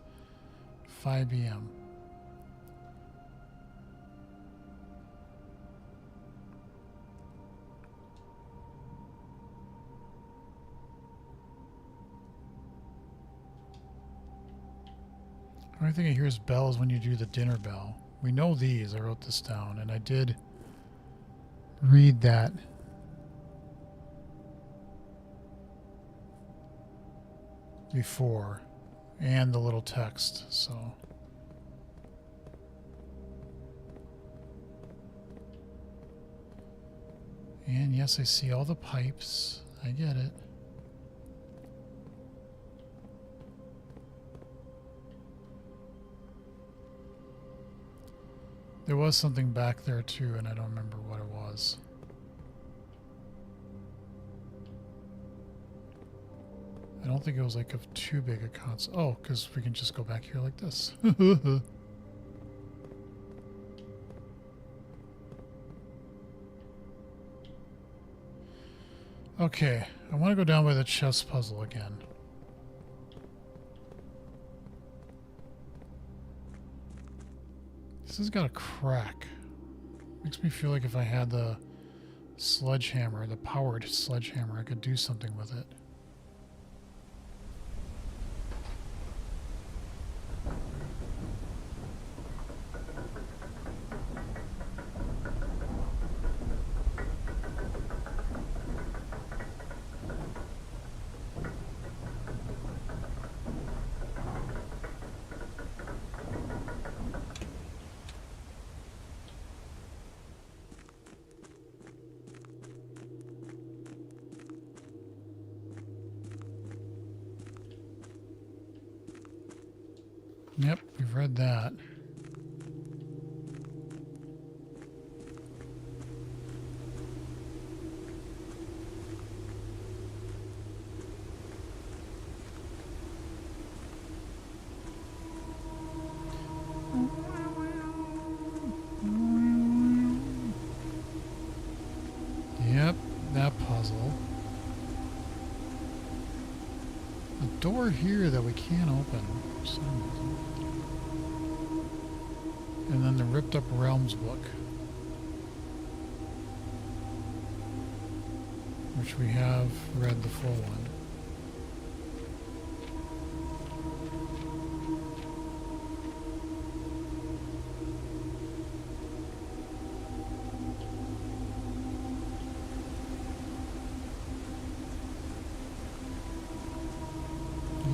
5 p.m. The only thing I hear is bells when you do the dinner bell. We know these. I wrote this down, and I did read that. Before, and the little text, so. And yes, I see all the pipes. I get it. There was something back there too, and I don't remember what it was. I don't think it was like of too big a console. Oh, because we can just go back here like this. Okay, I want to go down by the chess puzzle again. This has got a crack. Makes me feel like if I had the sledgehammer, the powered sledgehammer, I could do something with it. Yep, we've read that. Yep, that puzzle. A door here that we can't open for some reason. And then the Ripped Up Realms book, which we have read the full one.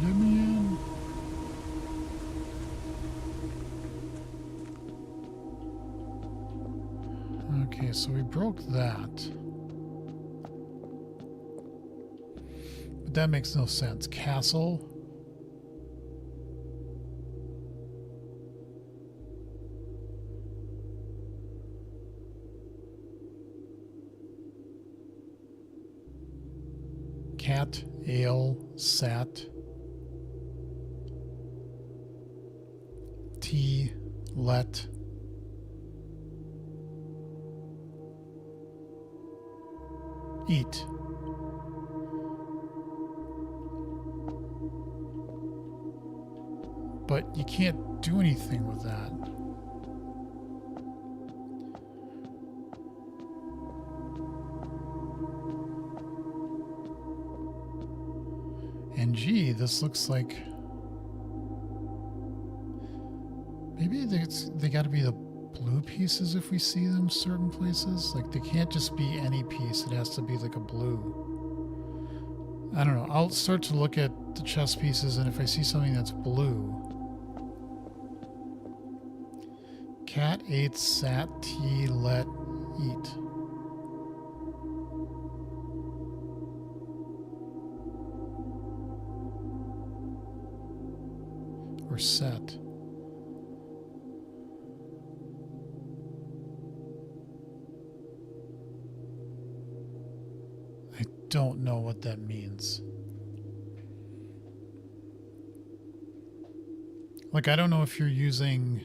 Let me in. Okay, so we broke that. But that makes no sense. Castle. Cat, ale, sat. Tea, let. Eat. But you can't do anything with that. and gee, this looks like maybe they got to be the blue pieces if we see them certain places. Like they can't just be any piece. It has to be like a blue. I don't know. I'll start to look at the chess pieces, and if I see something that's blue. Cat ate, sat, tea, let, eat. Or set. I don't know what that means. Like, I don't know if you're using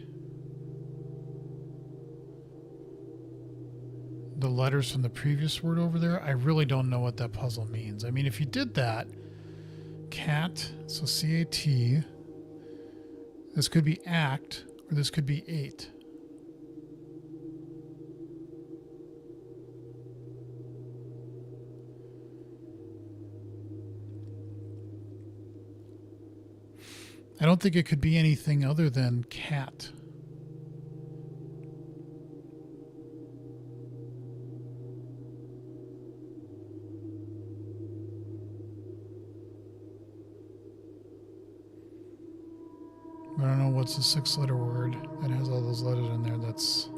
the letters from the previous word over there. I really don't know what that puzzle means. I mean, if you did that, cat, so C-A-T, this could be act, or this could be ate. I don't think it could be anything other than cat. I don't know what's the 6-letter word that has all those letters in there. That's,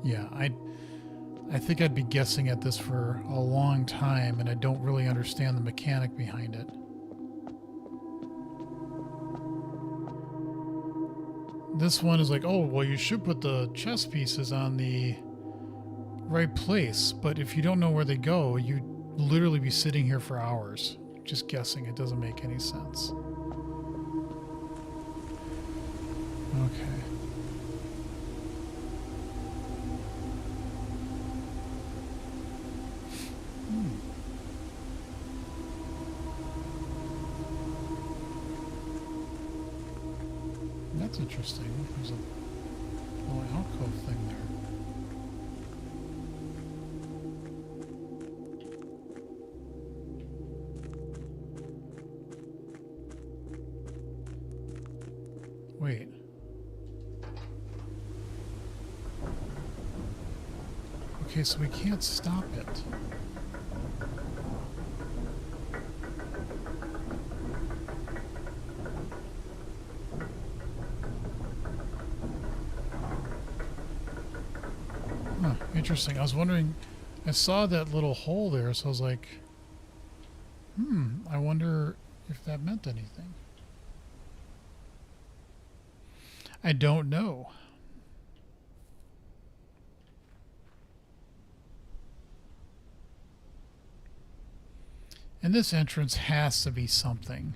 yeah, I think I'd be guessing at this for a long time, and I don't really understand the mechanic behind it. This one is like, oh, well, you should put the chess pieces on the right place, but if you don't know where they go, you'd literally be sitting here for hours just guessing. It doesn't make any sense. Okay. That's interesting. There's a little alcove thing there. Wait. Okay, so we can't stop it. Huh, interesting. I was wondering, I saw that little hole there, so I was like, I wonder if that meant anything. I don't know. And this entrance has to be something.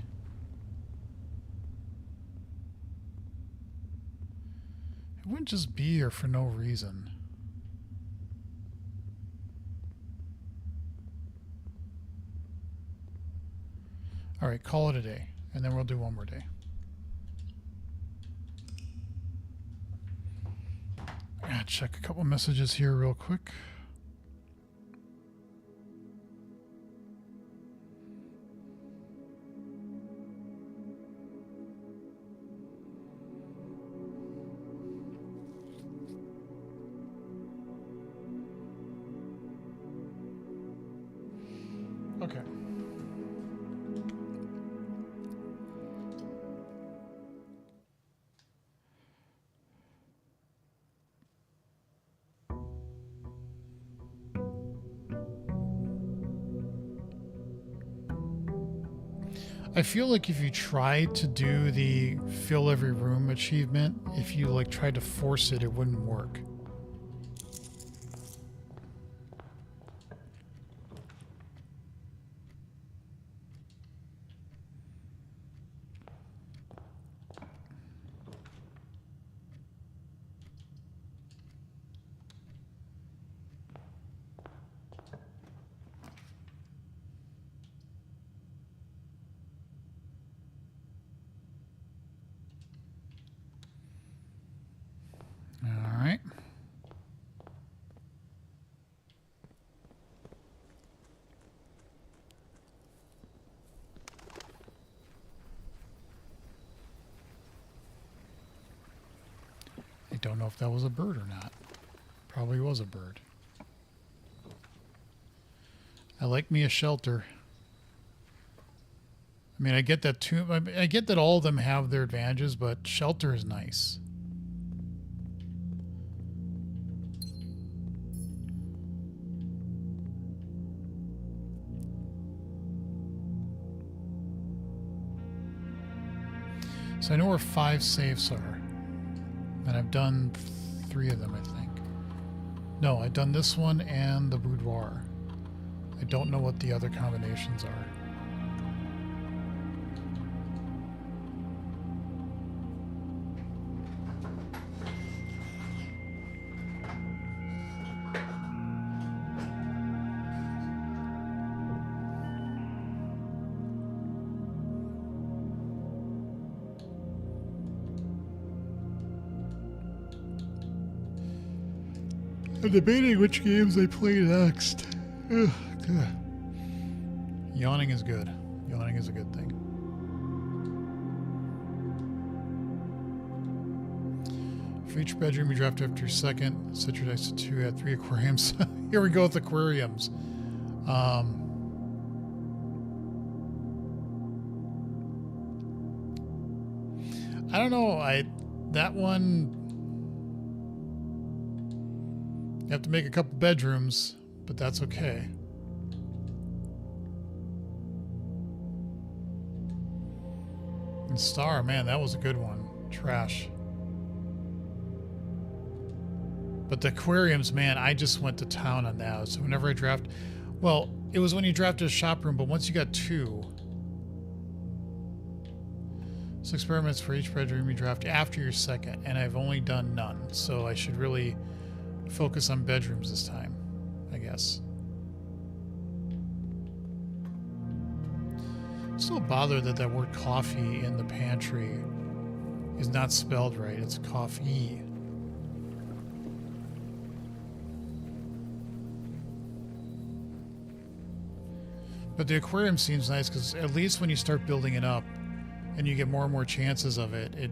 It wouldn't just be here for no reason. All right, call it a day, and then we'll do one more day. Check a couple messages here real quick. Okay. I feel like if you tried to do the fill every room achievement, if you like tried to force it, it wouldn't work. All right. don't know if that was a bird or not. Probably was a bird. I like me a shelter. I mean, I get that too. I get that all of them have their advantages, but shelter is nice. So I know where 5 safes are. And I've done 3 of them, I think. No, I've done this one and the boudoir. I don't know what the other combinations are. I'm debating which games I play next. Ugh, good. Yawning is good. Yawning is a good thing. For each bedroom you draft after your second, set your dice to 2, add 3 aquariums. Here we go with aquariums. I don't know. That one. You have to make a couple bedrooms, but that's okay. And Star, man, that was a good one. Trash. But the aquariums, man, I just went to town on that. So whenever I draft, well, it was when you drafted a shop room, but once you got 2, 6 experiments for each bedroom you draft after your second, and I've only done none, so I should really focus on bedrooms this time, I guess. Still bothered that word coffee in the pantry is not spelled right. It's coffee. But the aquarium seems nice because at least when you start building it up and you get more and more chances of it, it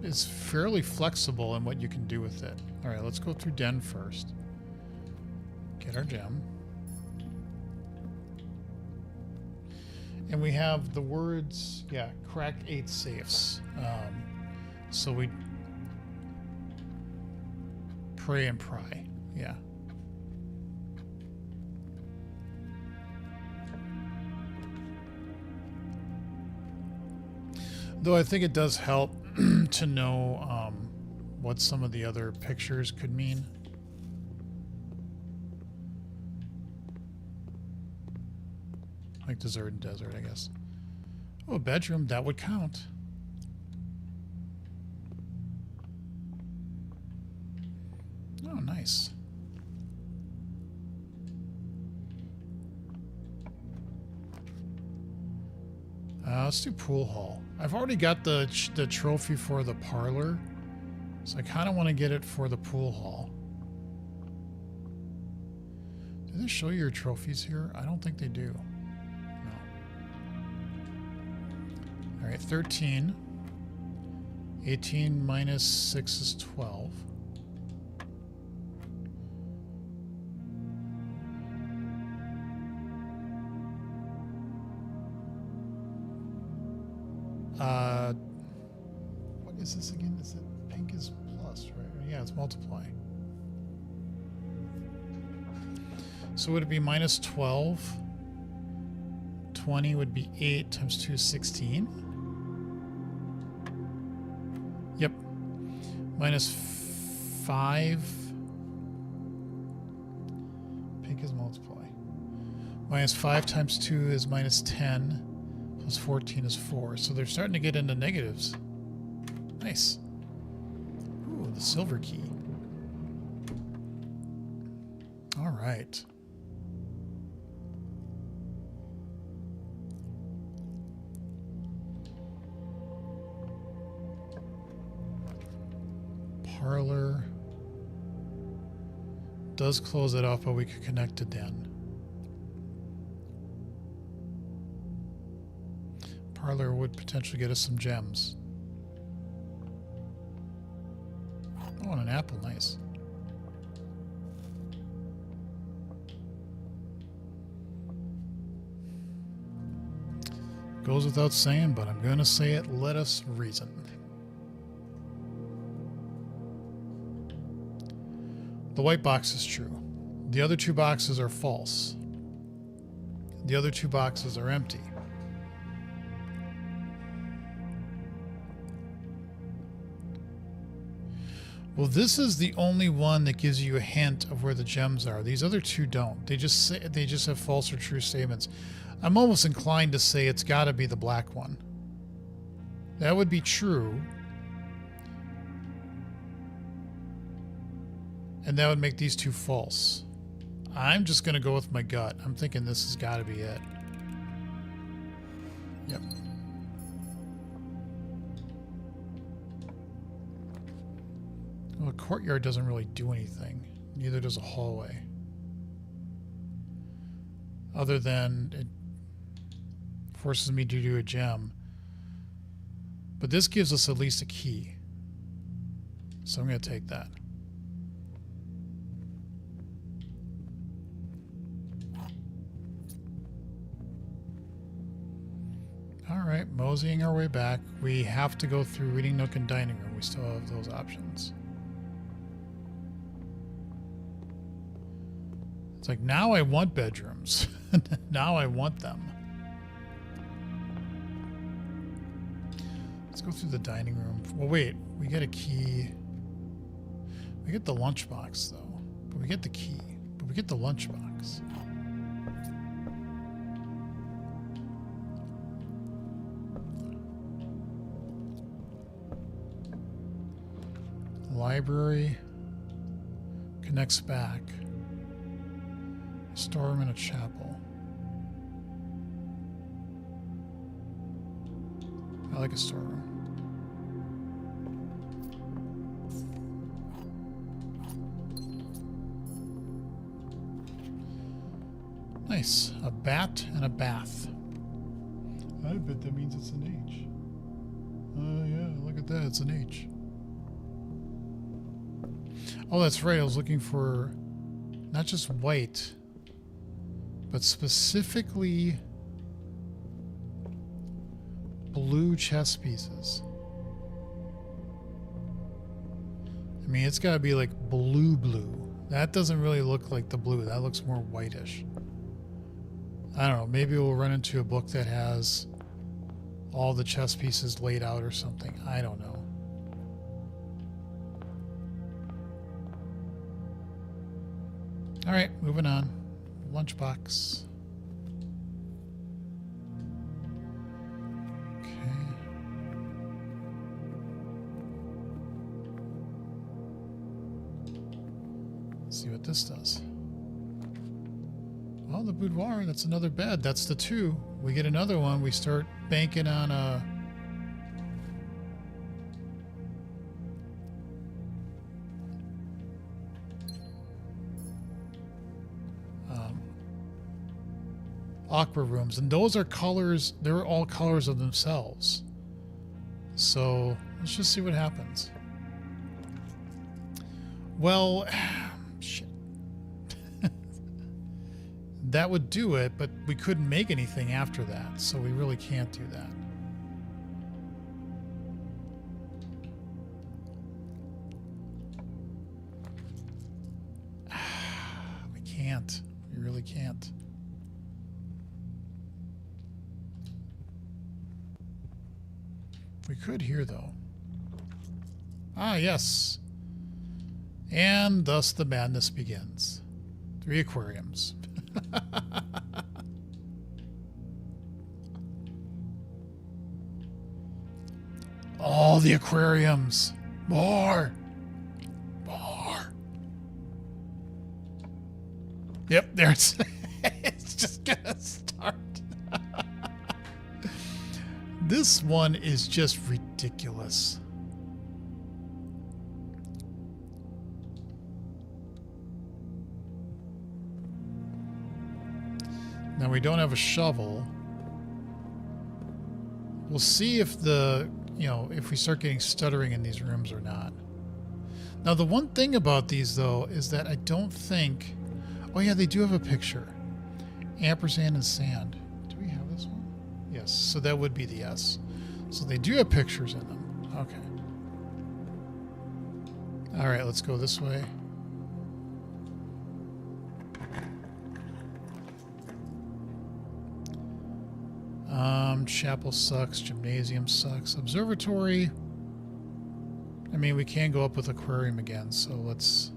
is fairly flexible in what you can do with it. All right, let's go through Den first. Get our gem. And we have the words, yeah, cracked 8 safes. So we pray and pry, yeah. Though I think it does help to know what some of the other pictures could mean. Like dessert and desert, I guess. Oh, a bedroom, that would count. Oh, nice. Let's do pool hall. I've already got the trophy for the parlor, so I kind of want to get it for the pool hall. Do they show your trophies here? I don't think they do. No. All right, 13. 18 minus 6 is 12. What is this again? Is it pink is plus, right? Yeah, it's multiply. So would it be minus 12? 20 would be 8 times 2 is 16. Yep. Minus 5. Pink is multiply. Minus 5 times 2 is minus 10. Plus 14 is 4. So they're starting to get into negatives. Nice. Ooh, the silver key. All right. Parlor does close it off, but we could connect to Den. Parlor would potentially get us some gems. Oh, Oh, and an apple. Nice. Goes without saying, but I'm going to say it. Let us reason. The white box is true. The other two boxes are false. The other two boxes are empty. Well, this is the only one that gives you a hint of where the gems are. These other two don't. They just have false or true statements. I'm almost inclined to say it's got to be the black one. That would be true. And that would make these two false. I'm just going to go with my gut. I'm thinking this has got to be it. Yep. Well, a courtyard doesn't really do anything. Neither does a hallway. Other than it forces me to do a gem. But this gives us at least a key. So I'm going to take that. Alright, moseying our way back. We have to go through Reading Nook and Dining Room. We still have those options. It's like, now I want bedrooms. Now I want them. Let's go through the dining room. Well, wait. We get a key. We get the lunchbox, though. But we get the key. But we get the lunchbox. Library connects back. Storeroom and a chapel. I like a storeroom. Nice. A bat and a bath. I bet that means it's an H. Oh, yeah. Look at that. It's an H. Oh, that's right. I was looking for not just white, but specifically blue chess pieces. I mean, it's got to be like blue. That doesn't really look like the blue. That looks more whitish. I don't know. Maybe we'll run into a book that has all the chess pieces laid out or something. I don't know. All right, moving on. Lunchbox. Okay. Let's see what this does. Oh, the boudoir. That's another bed. That's the two. We get another one. We start banking on a... aqua rooms, and those are colors. They're all colors of themselves. So let's just see what happens. Well, shit. That would do it, but we couldn't make anything after that, so we really can't do that. We can't. We really can't. We could here, though. Ah, yes. And thus the madness begins. 3 aquariums. All the aquariums. More. More. Yep, there's... It's just gonna start. This one is just ridiculous. Now we don't have a shovel. We'll see if the, if we start getting stuttering in these rooms or not. Now, the one thing about these, though, is that I don't think... Oh, yeah, they do have a picture. Ampersand and sand. Do we have this one? Yes, so that would be the yes. So they do have pictures in them. Okay. All right, let's go this way. Chapel sucks. Gymnasium sucks. Observatory. I mean, we can go up with aquarium again, so let's...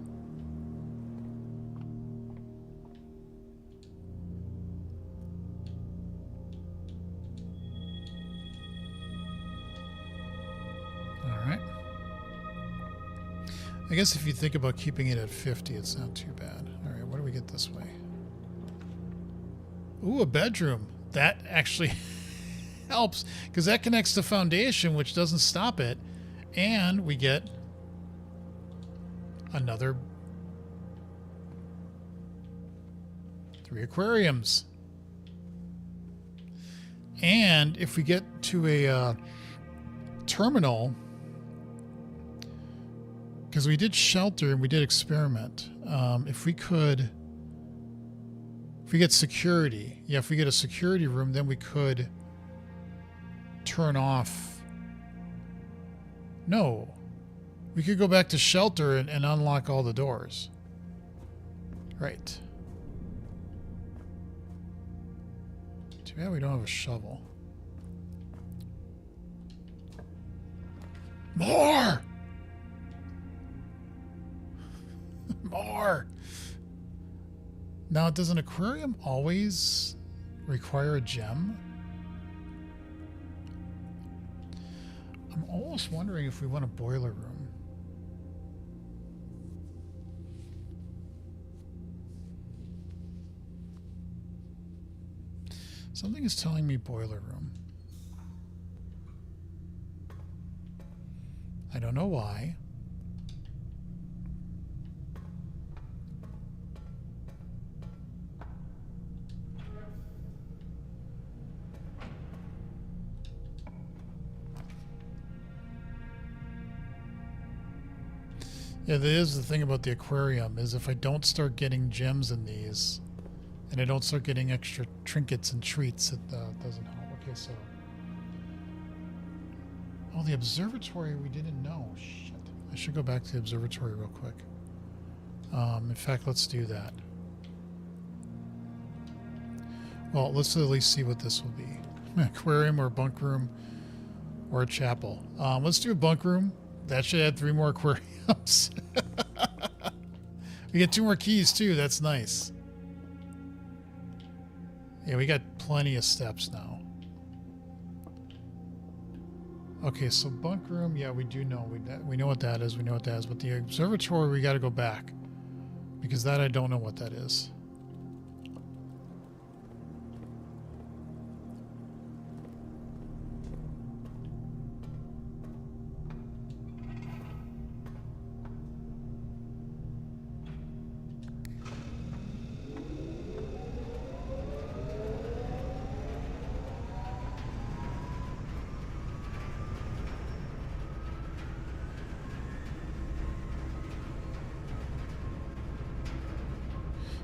Alright. I guess if you think about keeping it at 50, it's not too bad. Alright, what do we get this way? Ooh, a bedroom. That actually helps, because that connects to foundation, which doesn't stop it. And we get another 3 aquariums. And if we get to a terminal, because we did shelter and we did experiment, if we get security, yeah, if we get a security room, then we could turn off. No, we could go back to shelter and unlock all the doors. Right. Too bad we don't have a shovel. More! More! Now, does an aquarium always require a gem? I'm almost wondering if we want a boiler room. Something is telling me boiler room. I don't know why. Yeah, that is the thing about the aquarium, is if I don't start getting gems in these, and I don't start getting extra trinkets and treats, it doesn't help. Okay, so... Oh, the observatory we didn't know. Shit. I should go back to the observatory real quick. In fact, let's do that. Well, let's at least see what this will be. Aquarium or bunk room or a chapel. Let's do a bunk room. That should add 3 more aquariums. We get 2 more keys too. That's nice. Yeah, we got plenty of steps now. Okay, so bunk room, yeah, we do know. We know what that is. We know what that is. But the observatory, we got to go back. Because that, I don't know what that is.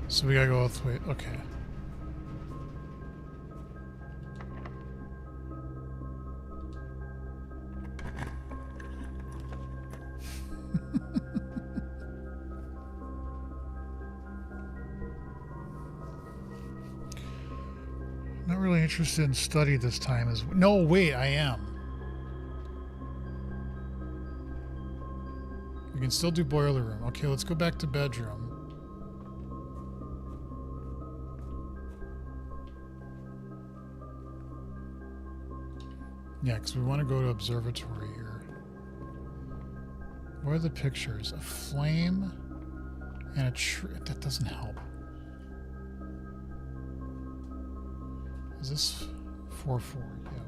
So we gotta go all the way. Okay. Not really interested in study this time. No, wait, I am. We can still do boiler room. Okay, let's go back to bedroom. Yeah, because we want to go to observatory here. What are the pictures? A flame and a tree. That doesn't help. Is this 4-4? Yeah,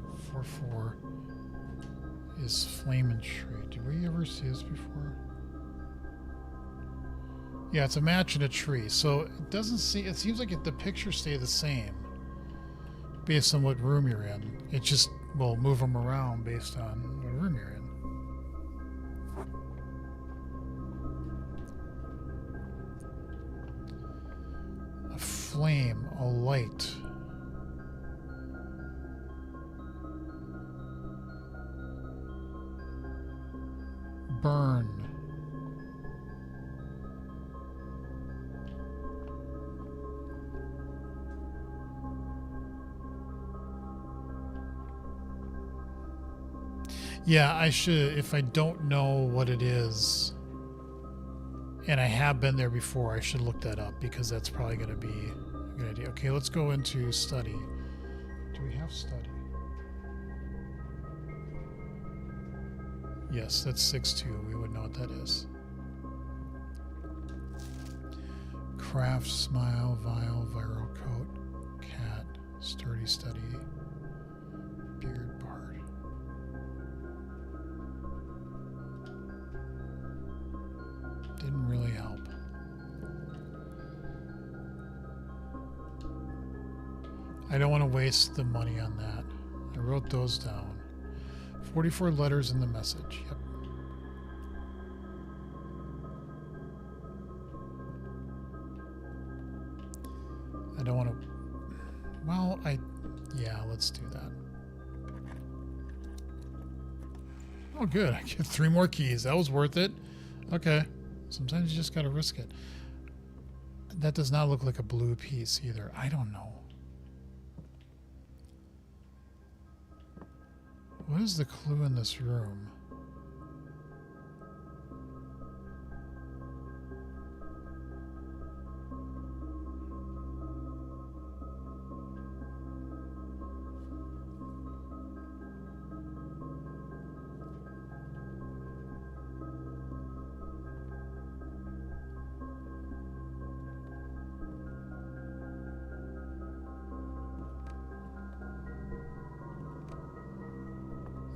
4-4 is flame and tree. Did we ever see this before? Yeah, it's a match and a tree. So it doesn't see. It seems like the pictures stay the same based on what room you're in. It just will move them around based on what room you're in. flame, a light. Burn. Yeah, I should, if I don't know what it is, and I have been there before, I should look that up because that's probably going to be a good idea. Okay, let's go into study. Do we have study? Yes, that's 6-2. We would know what that is. Craft, smile, vial, viral coat, cat, sturdy study, beard, bard. Didn't really help. I don't want to waste the money on that. I wrote those down. 44 letters in the message. Yep. I don't want to... Well, yeah, let's do that. Oh, good. I get 3 more keys. That was worth it. Okay. Sometimes you just gotta risk it. That does not look like a blue piece either. I don't know. What is the clue in this room?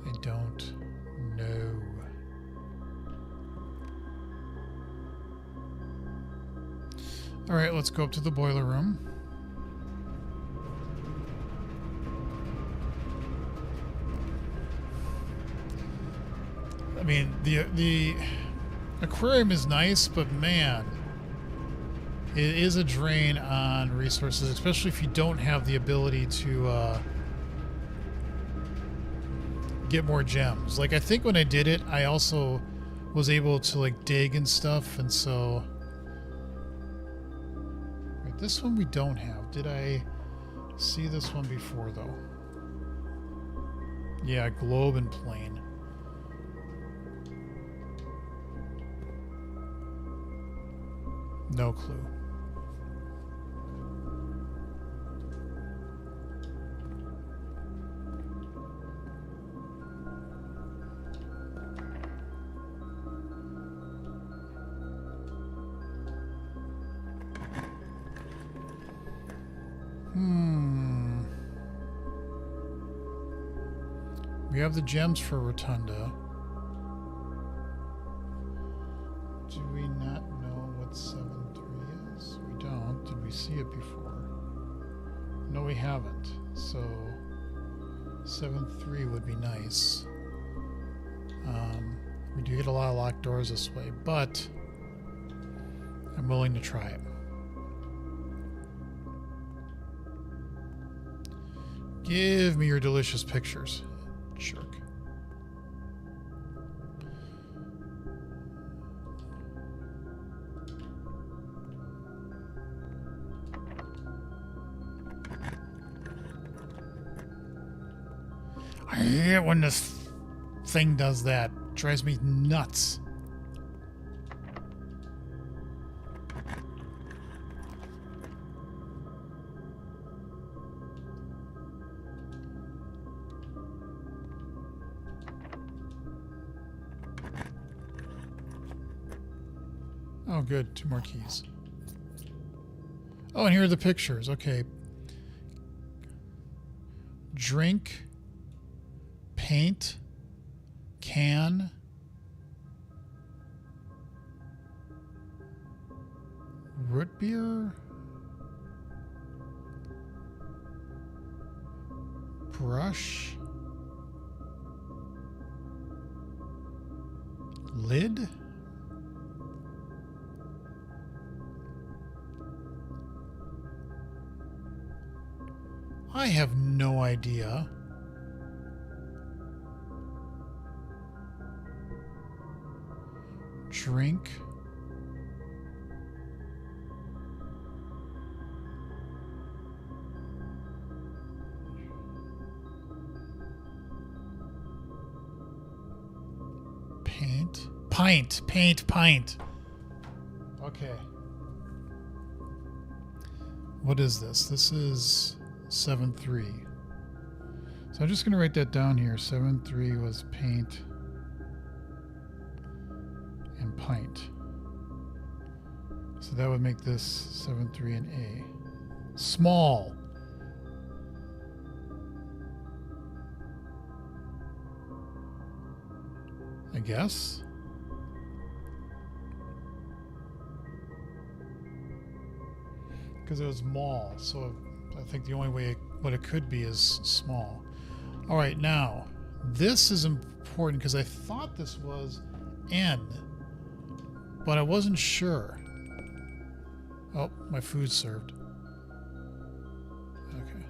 I don't know. All right, let's go up to the boiler room. I mean, the aquarium is nice, but man, it is a drain on resources, especially if you don't have the ability to get more gems. Like, I think when I did it, I also was able to like dig and stuff, and so right, this one we don't have. Did I see this one before though? Yeah, globe and plane. No clue. We have the gems for Rotunda. Do we not know what 7-3 is? We don't. Did we see it before? No, we haven't. So 7-3 would be nice. We do get a lot of locked doors this way, but I'm willing to try it. Give me your delicious pictures, jerk. I hate when this thing does that. It drives me nuts. Oh, good. 2 more keys. Oh, and here are the pictures. Okay. Drink. Paint. Can. Root beer. Brush. Lid. I have no idea. Drink. Paint. Pint. Paint. Pint. Okay. What is this? This is 7-3. So I'm just going to write that down here. 7-3 was paint and pint. So that would make this 7-3 an A. Small. I guess. Because it was mall, so I think the only way what it could be is small. All right, now this is important because I thought this was N, but I wasn't sure. Oh, my food's served. Okay.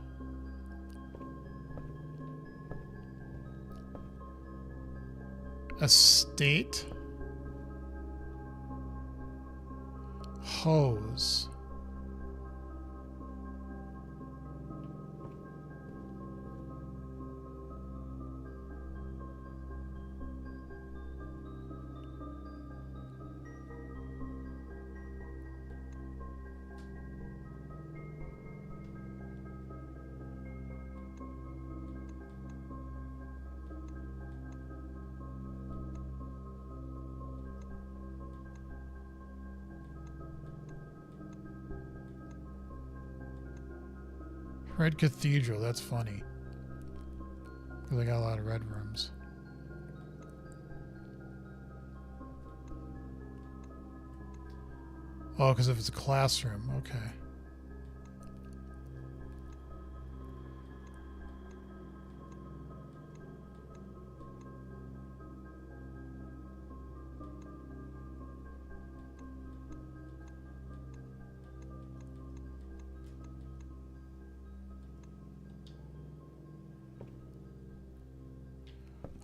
Estate. Hose. Red Cathedral, that's funny. Because I got a lot of red rooms. Oh, because if it's a classroom, okay.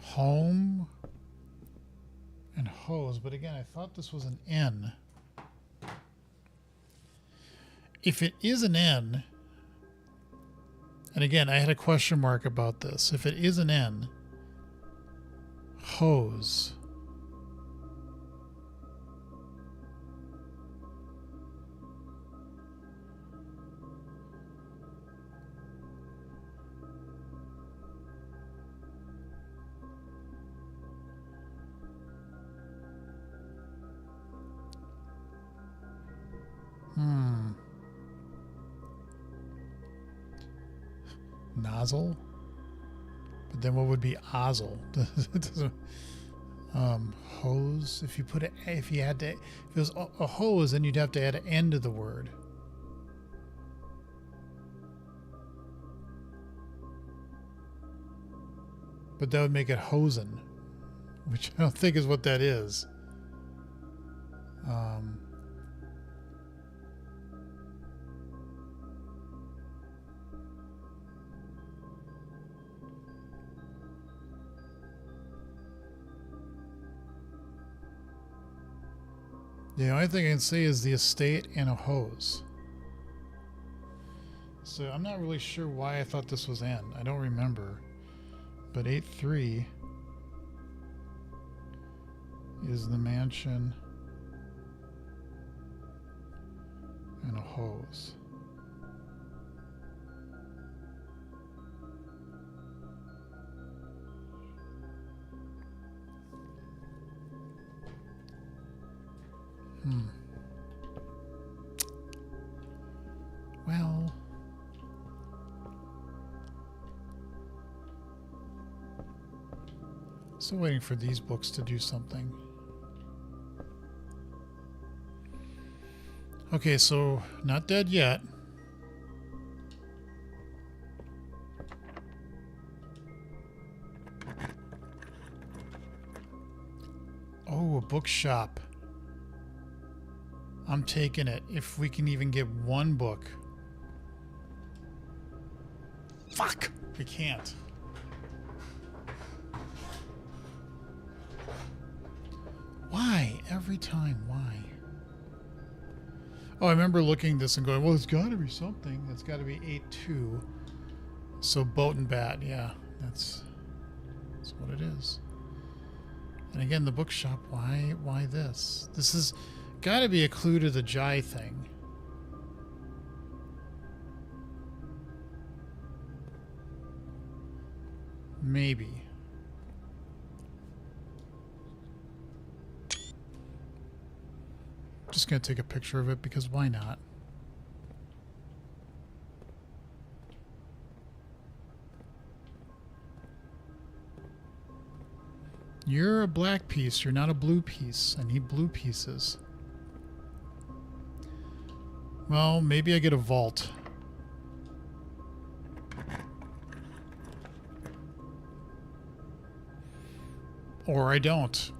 Home and hose, but again, I thought this was an N. If it is an N, and again, I had a question mark about this. If it is an N, hose. Nozzle, but then what would be ozzle? Hose. If you put it, if it was a hose, then you'd have to add an N to the word. But that would make it hosen, which I don't think is what that is. The only thing I can say is the estate and a hose. So I'm not really sure why I thought this was N. I don't remember. But 8-3 is the mansion and a hose. Well, still waiting for these books to do something. Okay, so not dead yet. Oh, a bookshop. I'm taking it if we can even get one book. Fuck! We can't. Why? Every time, why? Oh, I remember looking at this and going, well, it's got to be something. It's got to be 8-2. So boat and bat, yeah, that's what it is. And again, the bookshop, why this? This has got to be a clue to the Jai thing. Maybe. Just gonna take a picture of it because why not? You're a black piece, you're not a blue piece. I need blue pieces. Well, maybe I get a vault. Or I don't.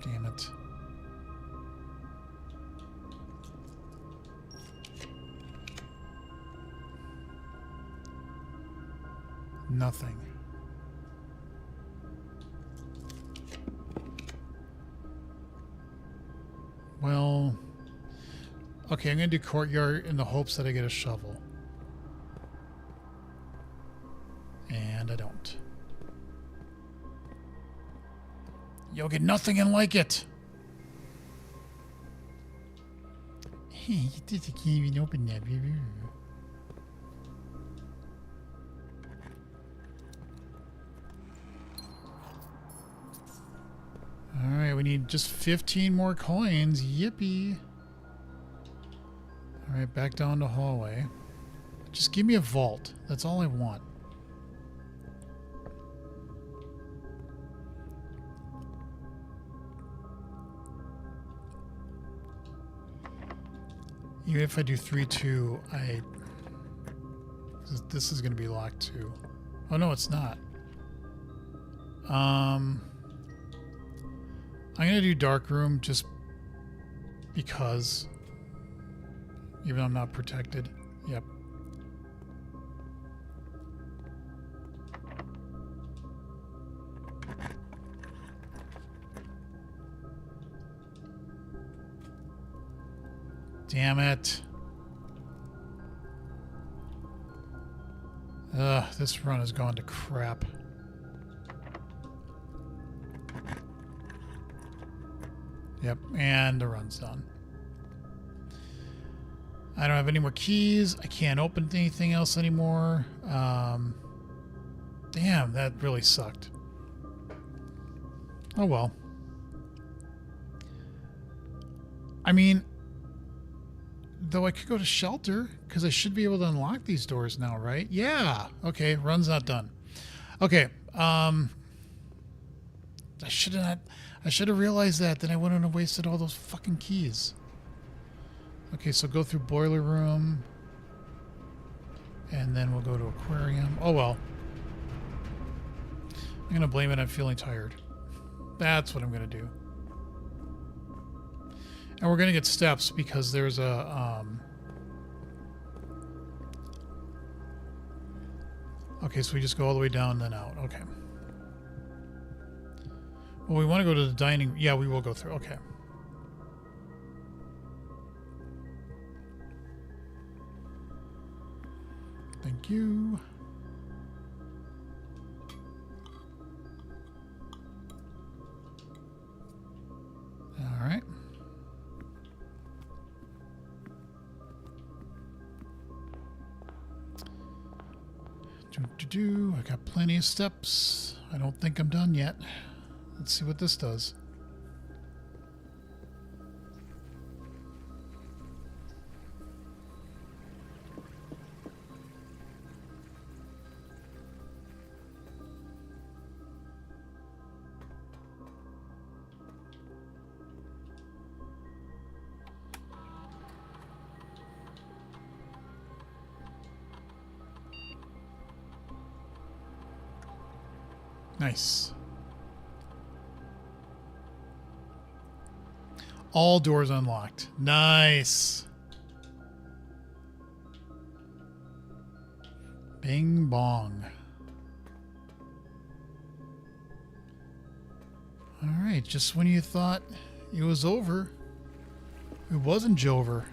Damn it. Nothing. Well, okay, I'm going to do courtyard in the hopes that I get a shovel. And I don't. You'll get nothing and like it. Hey, you did can't even open that. Alright, we need just 15 more coins. Yippee. Alright, back down the hallway. Just give me a vault. That's all I want. Even if I do 3-2, this is going to be locked too. Oh no, it's not. I'm going to do dark room just because, even though I'm not protected. Yep. Damn it. Ugh, this run has gone to crap. Yep, and the run's done. I don't have any more keys. I can't open anything else anymore. Damn, that really sucked. Oh well. I mean, though I could go to shelter, because I should be able to unlock these doors now, right? Yeah. Okay, run's not done. Okay. I should have realized that. Then I wouldn't have wasted all those fucking keys. Okay, so go through boiler room. And then we'll go to aquarium. Oh well. I'm going to blame it on feeling tired. That's what I'm going to do. And we're going to get steps because there's a... Okay, so we just go all the way down and then out. Okay. Well, we want to go to the dining... Yeah, we will go through. Okay. Thank you. All right. I got plenty of steps. I don't think I'm done yet. Let's see what this does. Nice. All doors unlocked. Nice. Bing bong. All right, just when you thought it was over, it wasn't Jover.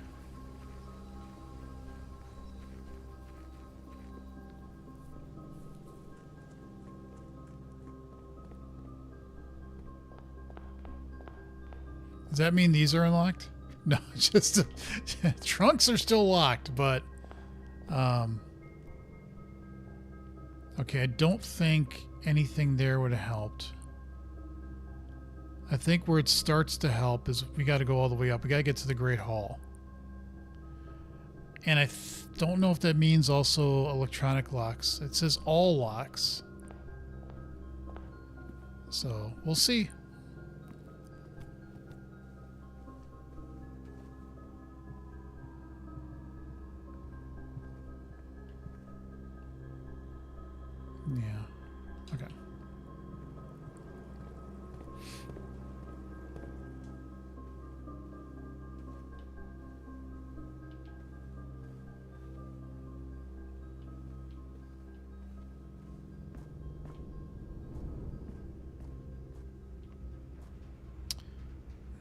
Does that mean these are unlocked? No, just trunks are still locked, but okay, I don't think anything there would have helped. I think where it starts to help is we got to go all the way up. We got to get to the Great Hall. And I don't know if that means also electronic locks. It says all locks. So we'll see. Yeah. Okay.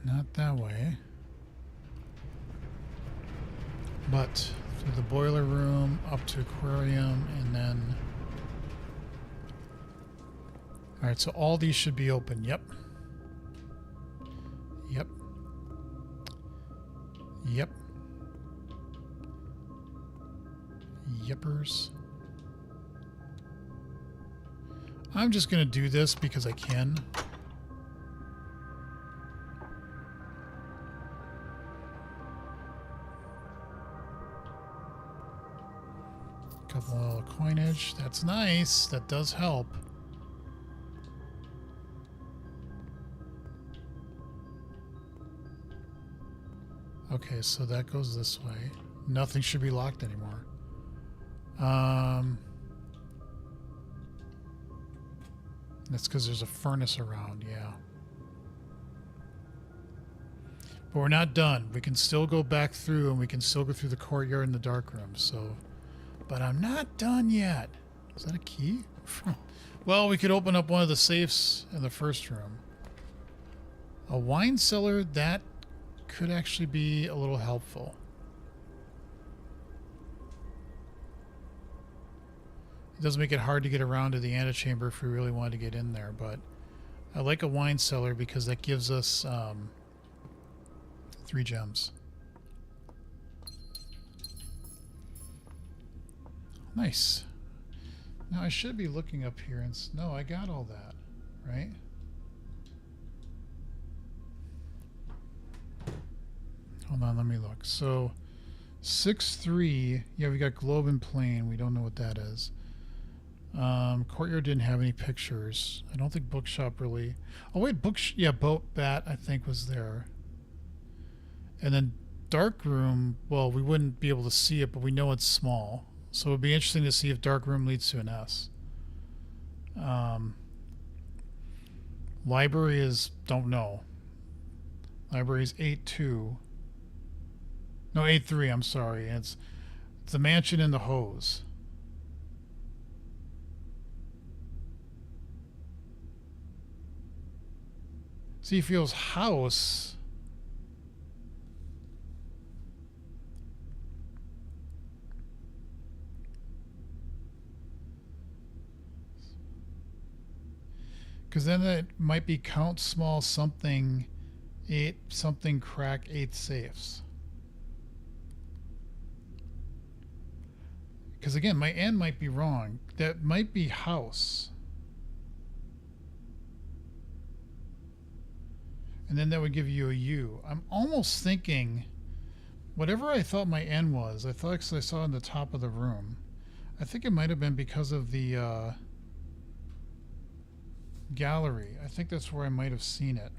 Not that way. But through the boiler room, up to aquarium, and then... Alright, so all these should be open. Yep. Yep. Yep. Yippers. I'm just going to do this because I can. Couple of coinage. That's nice. That does help. Okay, so that goes this way. Nothing should be locked anymore. That's because there's a furnace around, yeah. But we're not done. We can still go back through, and we can still go through the courtyard and the dark room, so... But I'm not done yet. Is that a key? Well, we could open up one of the safes in the first room. A wine cellar, that could actually be a little helpful. It does make it hard to get around to the antechamber if we really wanted to get in there, but I like a wine cellar because that gives us 3 gems. Nice. Now I should be looking up here and... No, I got all that, right? Hold on, let me look. So, 6-3. Yeah, we got globe and plane. We don't know what that is. Courtyard didn't have any pictures. I don't think bookshop really... Oh, wait, yeah, boat bat, I think, was there. And then dark room, well, we wouldn't be able to see it, but we know it's small. So it would be interesting to see if dark room leads to an S. Library is... don't know. Library is 8-2. No, 8-3, I'm sorry. It's the mansion and the hose. See, feels house. Because then that might be count small something 8 something crack 8 safes. Because again, my N might be wrong. That might be house. And then that would give you a U. I'm almost thinking, whatever I thought my N was, I thought I saw in the top of the room. I think it might have been because of the gallery. I think that's where I might have seen it.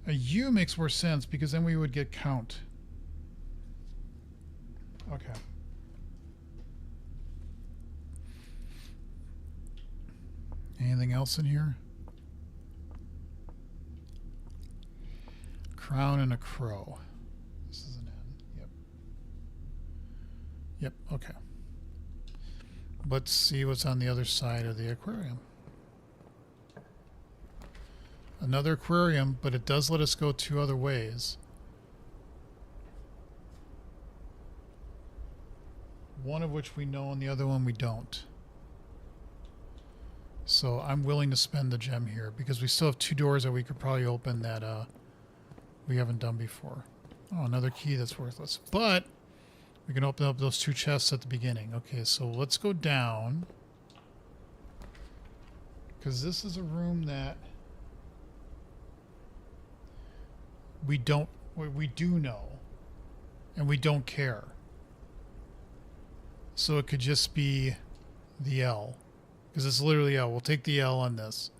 A U makes more sense because then we would get count. Okay. Anything else in here? Crown and a crow. This is an N. Yep. Yep, okay. Let's see what's on the other side of the aquarium. Another aquarium, but it does let us go 2 other ways. One of which we know and the other one we don't. So I'm willing to spend the gem here because we still have 2 doors that we could probably open that we haven't done before. Oh, another key that's worthless. But we can open up those 2 chests at the beginning. Okay, so let's go down. Because this is a room that we do know. And we don't care. So it could just be the L. Because it's literally L. We'll take the L on this.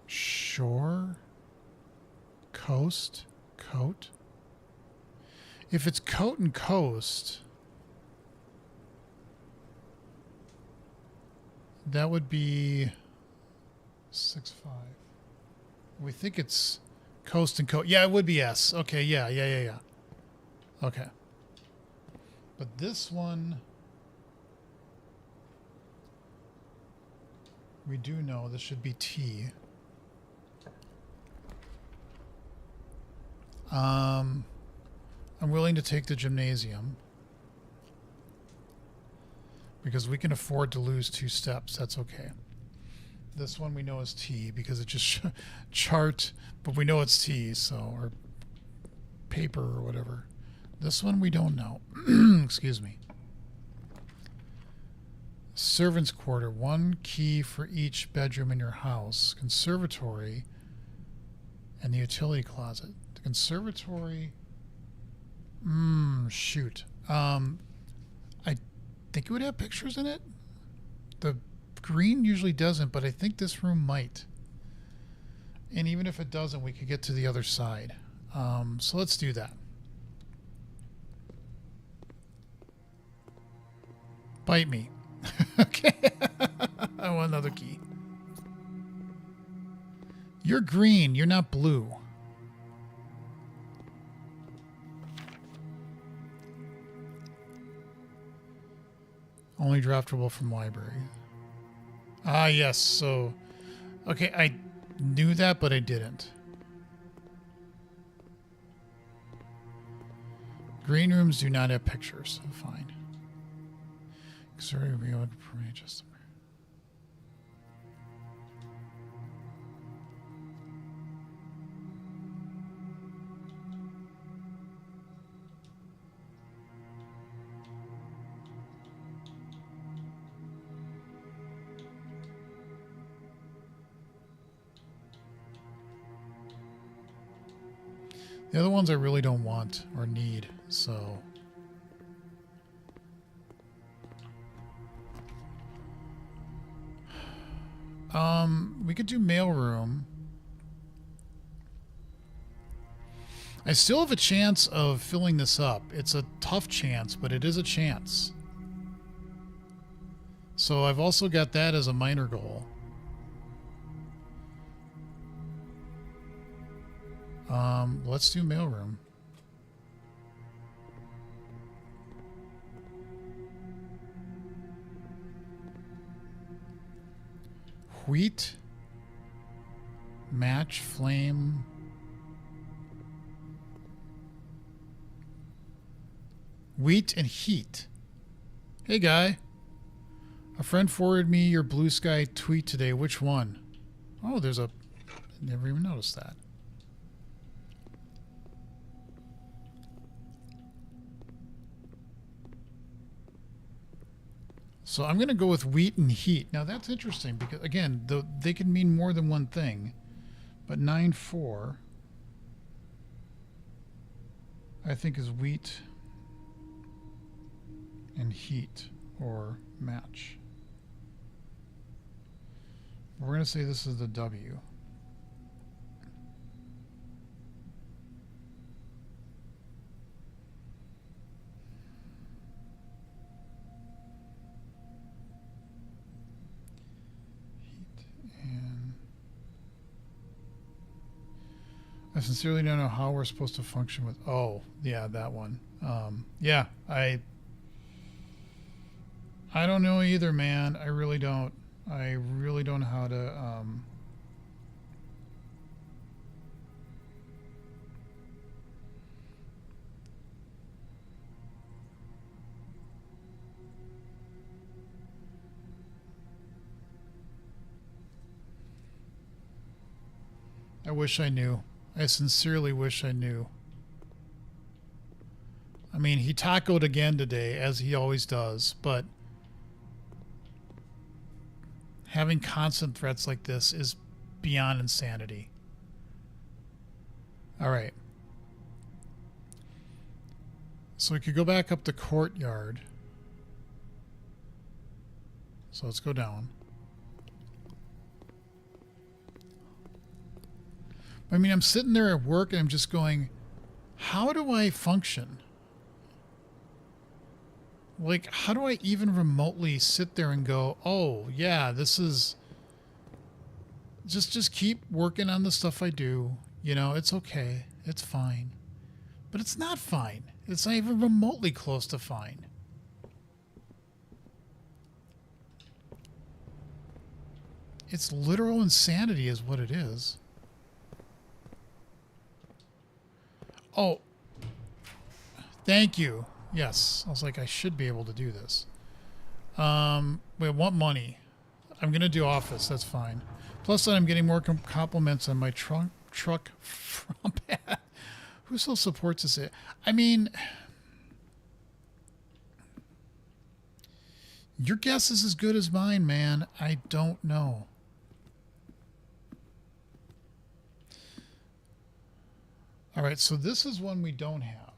Shore? Coast? Coat? If it's coat and coast, that would be 6-5. We think it's coast and coat. Yeah, it would be S. Okay, yeah. Okay. But this one, we do know this should be T. I'm willing to take the gymnasium because we can afford to lose 2 steps. That's okay. This one we know is T because it just chart, but we know it's T, so, or paper or whatever. This one we don't know. Excuse me. Servant's quarter, 1 key for each bedroom in your house. Conservatory and the utility closet. The conservatory, shoot. I think it would have pictures in it. The green usually doesn't, but I think this room might. And even if it doesn't, we could get to the other side. So let's do that. Bite me. Okay. I want another key. You're green. You're not blue. Only draftable from library. Ah, yes. So, okay, I knew that, but I didn't. Green rooms do not have pictures. So fine. Sorry, we would just. The other ones I really don't want or need, so. We could do mailroom. I still have a chance of filling this up. It's a tough chance, but it is a chance. So I've also got that as a minor goal. Let's do mailroom. Wheat, match, flame. Wheat and heat. Hey, guy. A friend forwarded me your Blue Sky tweet today. Which one? Oh, there's a... I never even noticed that. So I'm going to go with wheat and heat. Now that's interesting because, again, they can mean more than one thing. But 9-4, I think, is wheat and heat or match. We're going to say this is the W. I sincerely don't know how we're supposed to function with... Oh, yeah, that one. Yeah, I don't know either, man. I really don't. I really don't know how to... I wish I knew. I sincerely wish I knew. I mean, he tacoed again today, as he always does, but having constant threats like this is beyond insanity. All right. So we could go back up the courtyard. So let's go down. I mean, I'm sitting there at work and I'm just going, how do I function? Like, how do I even remotely sit there and go, oh, yeah, this is... Just keep working on the stuff I do. You know, it's okay. It's fine. But it's not fine. It's not even remotely close to fine. It's literal insanity is what it is. Oh. Thank you. Yes. I was like, I should be able to do this. We want money. I'm going to do office. That's fine. Plus, I'm getting more compliments on my truck from Pat. Who still supports this? I mean, your guess is as good as mine, man. I don't know. All right, so this is one we don't have.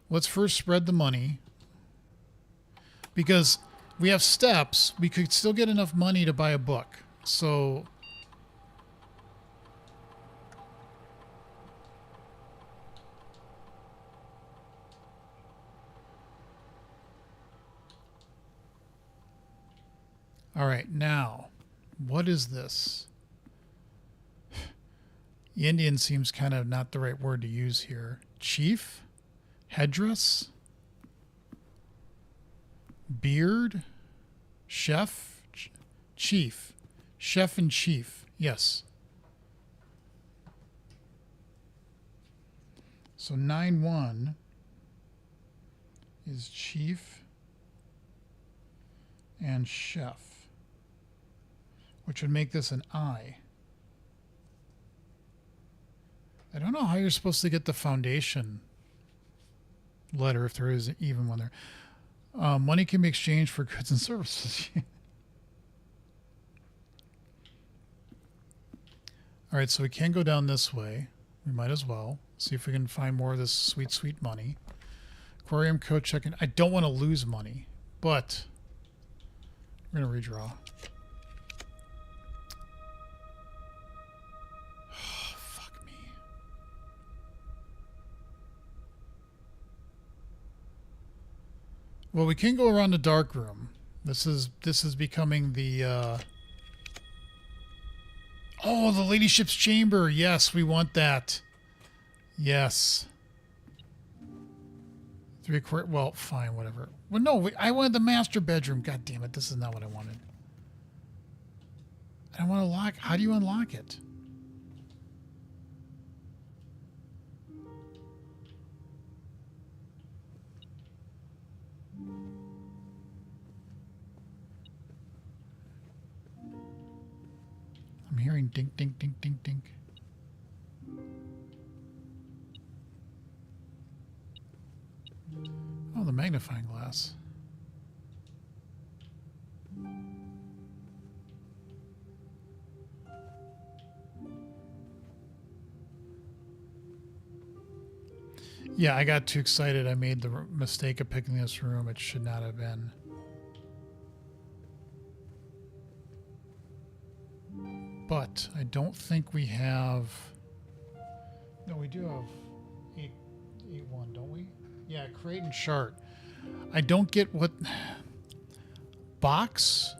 Let's first spread the money. Because we have steps, we could still get enough money to buy a book. So... All right, now, what is this? Indian seems kind of not the right word to use here. Chief? Headdress? Beard? Chef? Chief. Chef and chief. Yes. So 9-1 is chief and chef, which would make this an I. I don't know how you're supposed to get the foundation letter if there is even one there. Money can be exchanged for goods and services. All right, so we can go down this way. We might as well. See if we can find more of this sweet, sweet money. Aquarium code checking. I don't want to lose money, but we're going to redraw. Well, we can go around the dark room. This is becoming the oh, the ladyship's chamber. Yes, we want that. Yes. 3/4. Well, fine, whatever. Well, no, I wanted the master bedroom. God damn it, this is not what I wanted. I want to lock. How do you unlock it? I'm hearing dink, dink, dink, dink, dink. Oh, the magnifying glass. Yeah, I got too excited. I made the mistake of picking this room. It should not have been. But I don't think we have... No, we do have 8-1, don't we? Yeah, crate and chart. I don't get what... Box?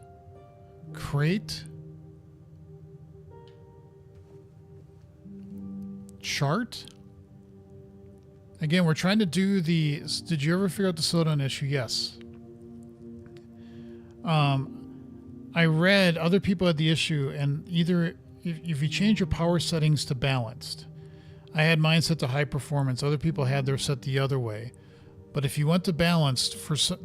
Crate? chart. Again, we're trying to do the... Did you ever figure out the slowdown issue? Yes. I read other people had the issue, and either if you change your power settings to balanced, I had mine set to high performance. Other people had theirs set the other way. But if you went to balanced,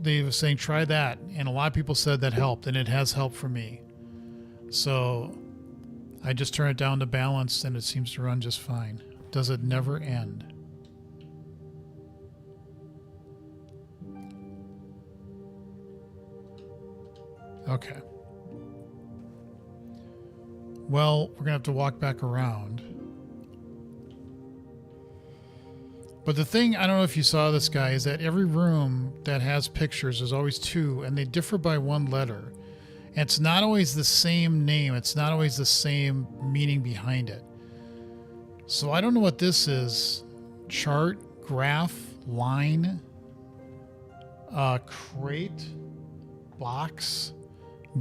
they were saying try that, and a lot of people said that helped, and it has helped for me. So I just turn it down to balanced, and it seems to run just fine. Does it never end? Okay. Well, we're going to have to walk back around. But the thing, I don't know if you saw this, guy, is that every room that has pictures, there's always two, and they differ by one letter. And it's not always the same name. It's not always the same meaning behind it. So I don't know what this is. Chart, graph, line, crate, box,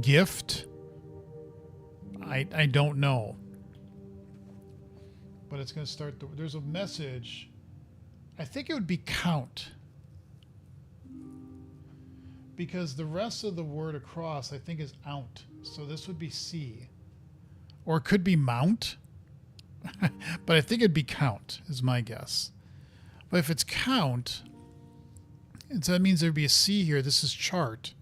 gift. I don't know. But it's going to start. There's a message. I think it would be count. Because the rest of the word across, I think, is out. So this would be C. Or it could be mount. But I think it'd be count, is my guess. But if it's count, and so that means there'd be a C here. This is chart.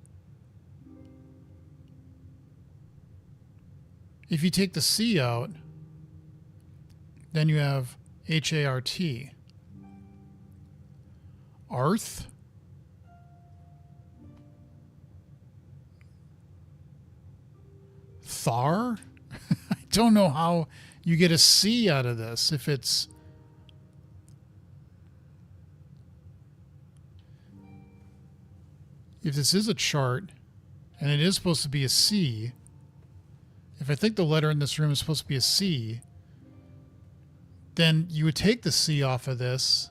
If you take the C out, then you have H-A-R-T. Arth? Thar? I don't know how you get a C out of this if it's... If this is a chart, and it is supposed to be a C, if I think the letter in this room is supposed to be a C, then you would take the C off of this,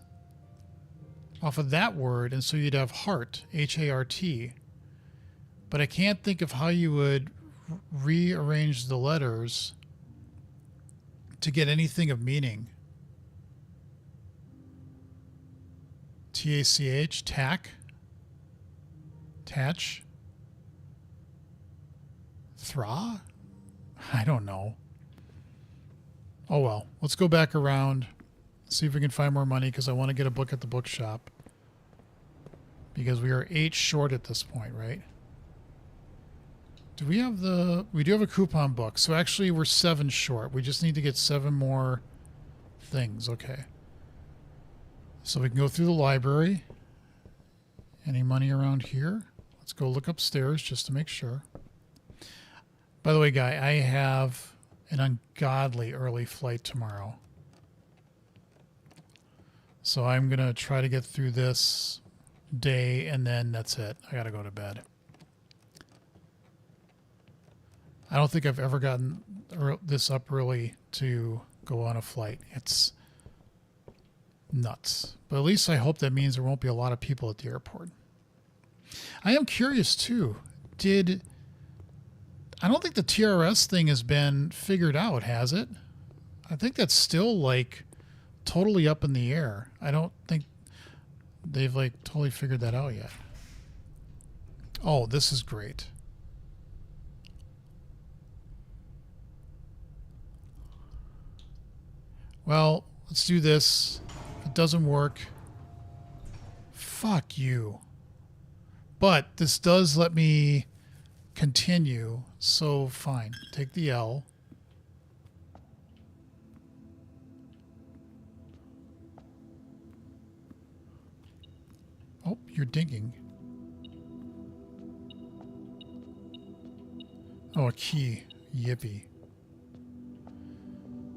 off of that word, and so you'd have heart, H-A-R-T. But I can't think of how you would rearrange the letters to get anything of meaning. T-A-C-H, tack, tatch, thra? I don't know. Oh well, let's go back around, see if we can find more money, because I want to get a book at the bookshop. Because we are 8 short at this point, right? Do we have the... We do have a coupon book, so actually we're 7 short. We just need to get 7 more things, okay. So we can go through the library. Any money around here? Let's go look upstairs just to make sure. By the way, guy, I have an ungodly early flight tomorrow. So I'm going to try to get through this day, and then that's it. I got to go to bed. I don't think I've ever gotten this up early to go on a flight. It's nuts. But at least I hope that means there won't be a lot of people at the airport. I am curious, too. I don't think the TRS thing has been figured out, has it? I think that's still, like, totally up in the air. I don't think they've, like, totally figured that out yet. Oh, this is great. Well, let's do this. If it doesn't work, fuck you. But this does let me continue, so fine. Take the L. Oh, you're digging. Oh, a key. Yippee.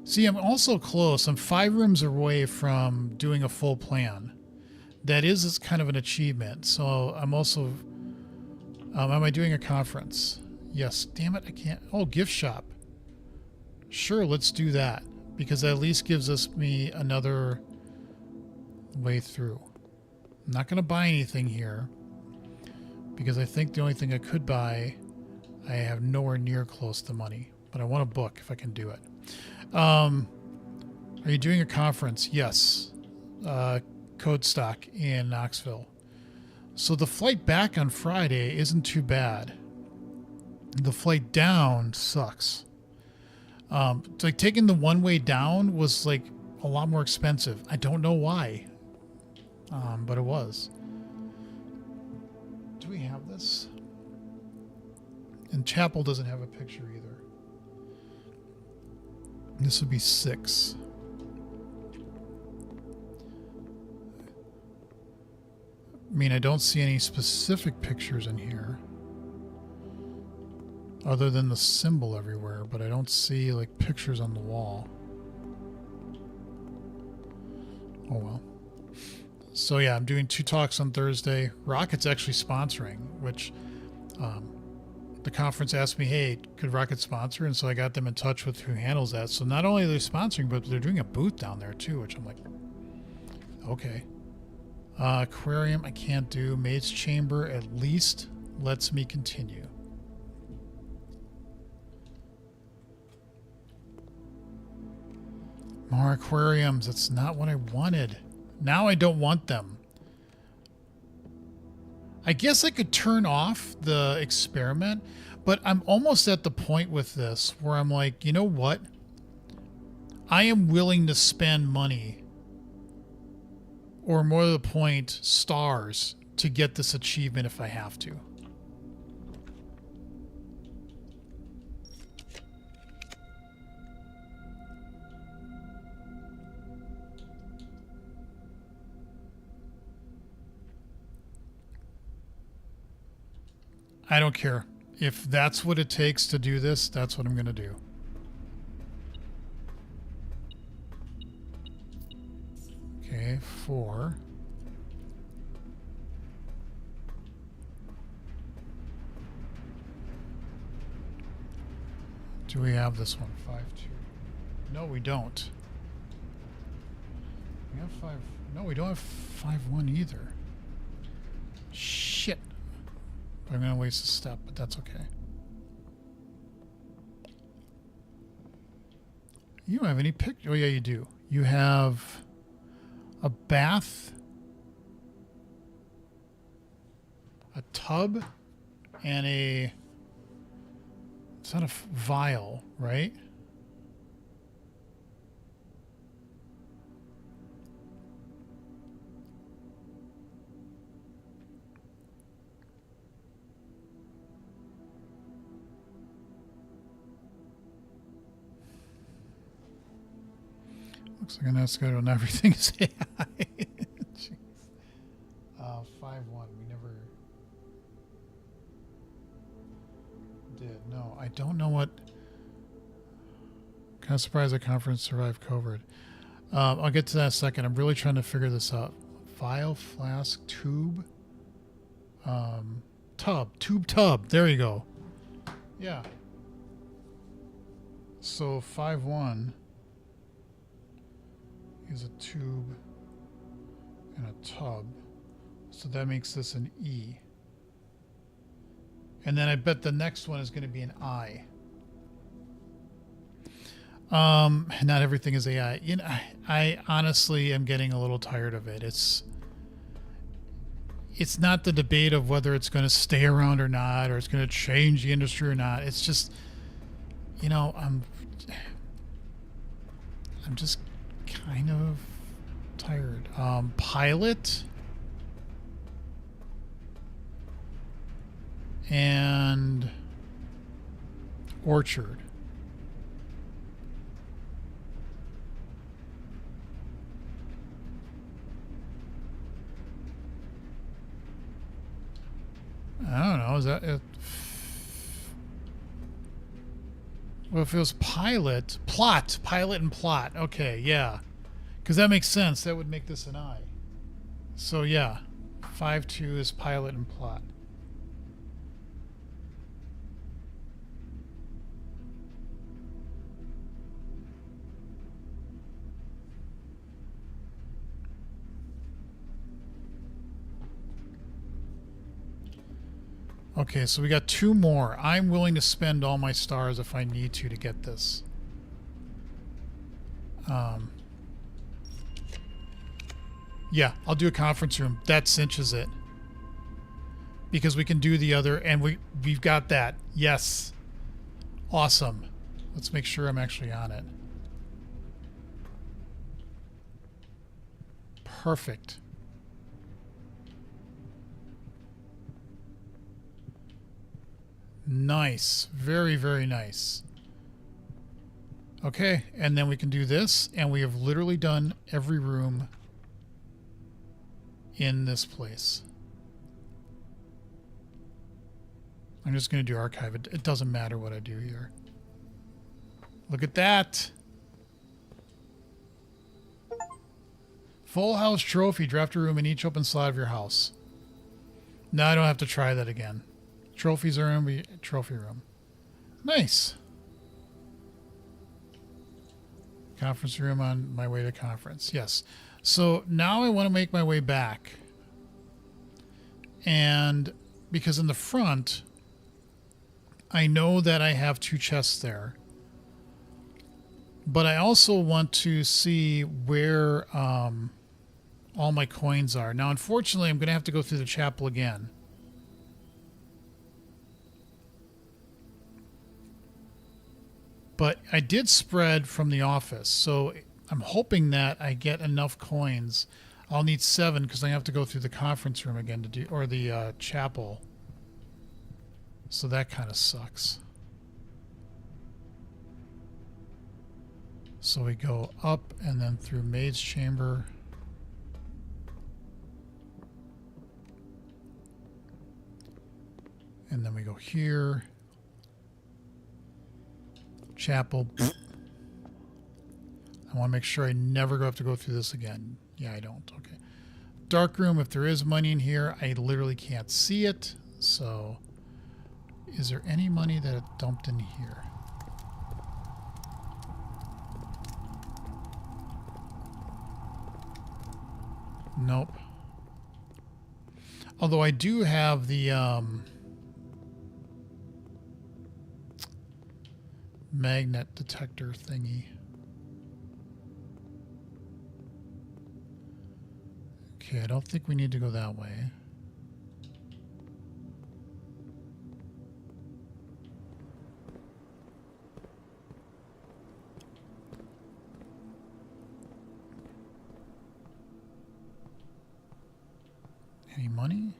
See, I'm also close. I'm 5 rooms away from doing a full plan. That is kind of an achievement. So I'm also... am I doing a conference? Yes. Damn it, I can't... Oh, gift shop. Sure, let's do that. Because that at least gives me another way through. I'm not going to buy anything here. Because I think the only thing I could buy, I have nowhere near close to money. But I want a book if I can do it. Are Are you doing a conference? Yes. Code Stock in Knoxville. So the flight back on Friday isn't too bad. The flight down sucks. Like taking the one way down was like a lot more expensive. I don't know why, but it was. Do we have this? And Chapel doesn't have a picture either. This would be 6. I mean, I don't see any specific pictures in here other than the symbol everywhere, but I don't see like pictures on the wall. Oh well. So yeah, I'm doing 2 talks on Thursday. Rocket's actually sponsoring, which the conference asked me, hey, could Rocket sponsor? And so I got them in touch with who handles that. So not only are they sponsoring, but they're doing a booth down there too, which I'm like, okay. Aquarium, I can't do. Maid's Chamber at least lets me continue. More aquariums. That's not what I wanted. Now I don't want them. I guess I could turn off the experiment, but I'm almost at the point with this where I'm like, you know what? I am willing to spend money, or more to the point, stars, to get this achievement if I have to. I don't care. If that's what it takes to do this, that's what I'm going to do. Okay, 4. Do we have this one? 5, 2. No, we don't. We have 5. No, we don't have 5, 1 either. Shit. I'm going to waste a step, but that's okay. You don't have any picture. Oh, yeah, you do. You have a bath, a tub, and a... It's not a vial, right? Looks like an escalator on everything is AI. Jeez. 5-1. We never did. No, I don't know what. Kind of surprised the conference survived COVID. I'll get to that in a second. I'm really trying to figure this out. Vial, flask, tube, tub. There you go. Yeah. So 5-1. Is a tube and a tub. So that makes this an E. And then I bet the next one is going to be an I. Not everything is AI. You know, I honestly am getting a little tired of it. It's not the debate of whether it's going to stay around or not, or it's going to change the industry or not. It's just, you know, I'm just kind of tired. Pilot and Orchard. I don't know. Is that it? Well, if it was pilot and plot. Okay, yeah. Because that makes sense. That would make this an I. So, yeah. 5-2 is pilot and plot. Okay, so we got 2 more. I'm willing to spend all my stars if I need to get this. Yeah, I'll do a conference room. That cinches it. Because we can do the other, and we've got that. Yes. Awesome. Let's make sure I'm actually on it. Perfect. Nice. Very, very nice. Okay, and then we can do this, and we have literally done every room in this place. I'm just going to do archive. It doesn't matter what I do here. Look at that. Full house trophy. Draft a room in each open slot of your house. Now I don't have to try that again. Trophies are in the trophy room. Nice. Conference room on my way to conference. Yes. So now I want to make my way back. And because in the front, I know that I have 2 chests there. But I also want to see where all my coins are. Now, unfortunately, I'm going to have to go through the chapel again. But I did spread from the office, so I'm hoping that I get enough coins. I'll need 7 because I have to go through the conference room again to do, or the chapel. So that kind of sucks. So we go up and then through Maid's Chamber. And then we go here. Chapel. I want to make sure I never have to go through this again. Yeah, I don't. Okay. Dark room. If there is money in here, I literally can't see it. So, is there any money that it dumped in here? Nope. Although I do have the magnet detector thingy. Okay, I don't think we need to go that way. Any money?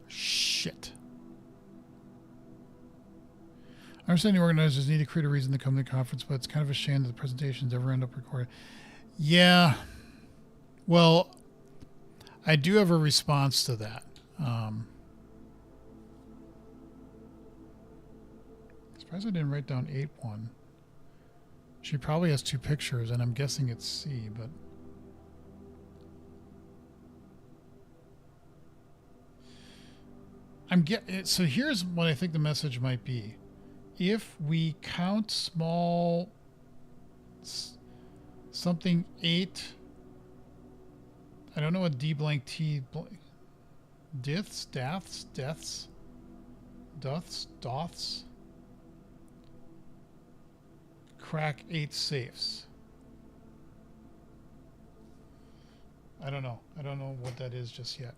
Shit. I understand the organizers need to create a reason to come to the conference, but it's kind of a shame that the presentations ever end up recorded. Yeah. Well, I do have a response to that. I'm surprised I didn't write down 8-1. She probably has 2 pictures, and I'm guessing it's C, but... So here's what I think the message might be. If we count small something 8, I don't know what D blank T blank, deaths, crack 8 safes. I don't know. I don't know what that is just yet.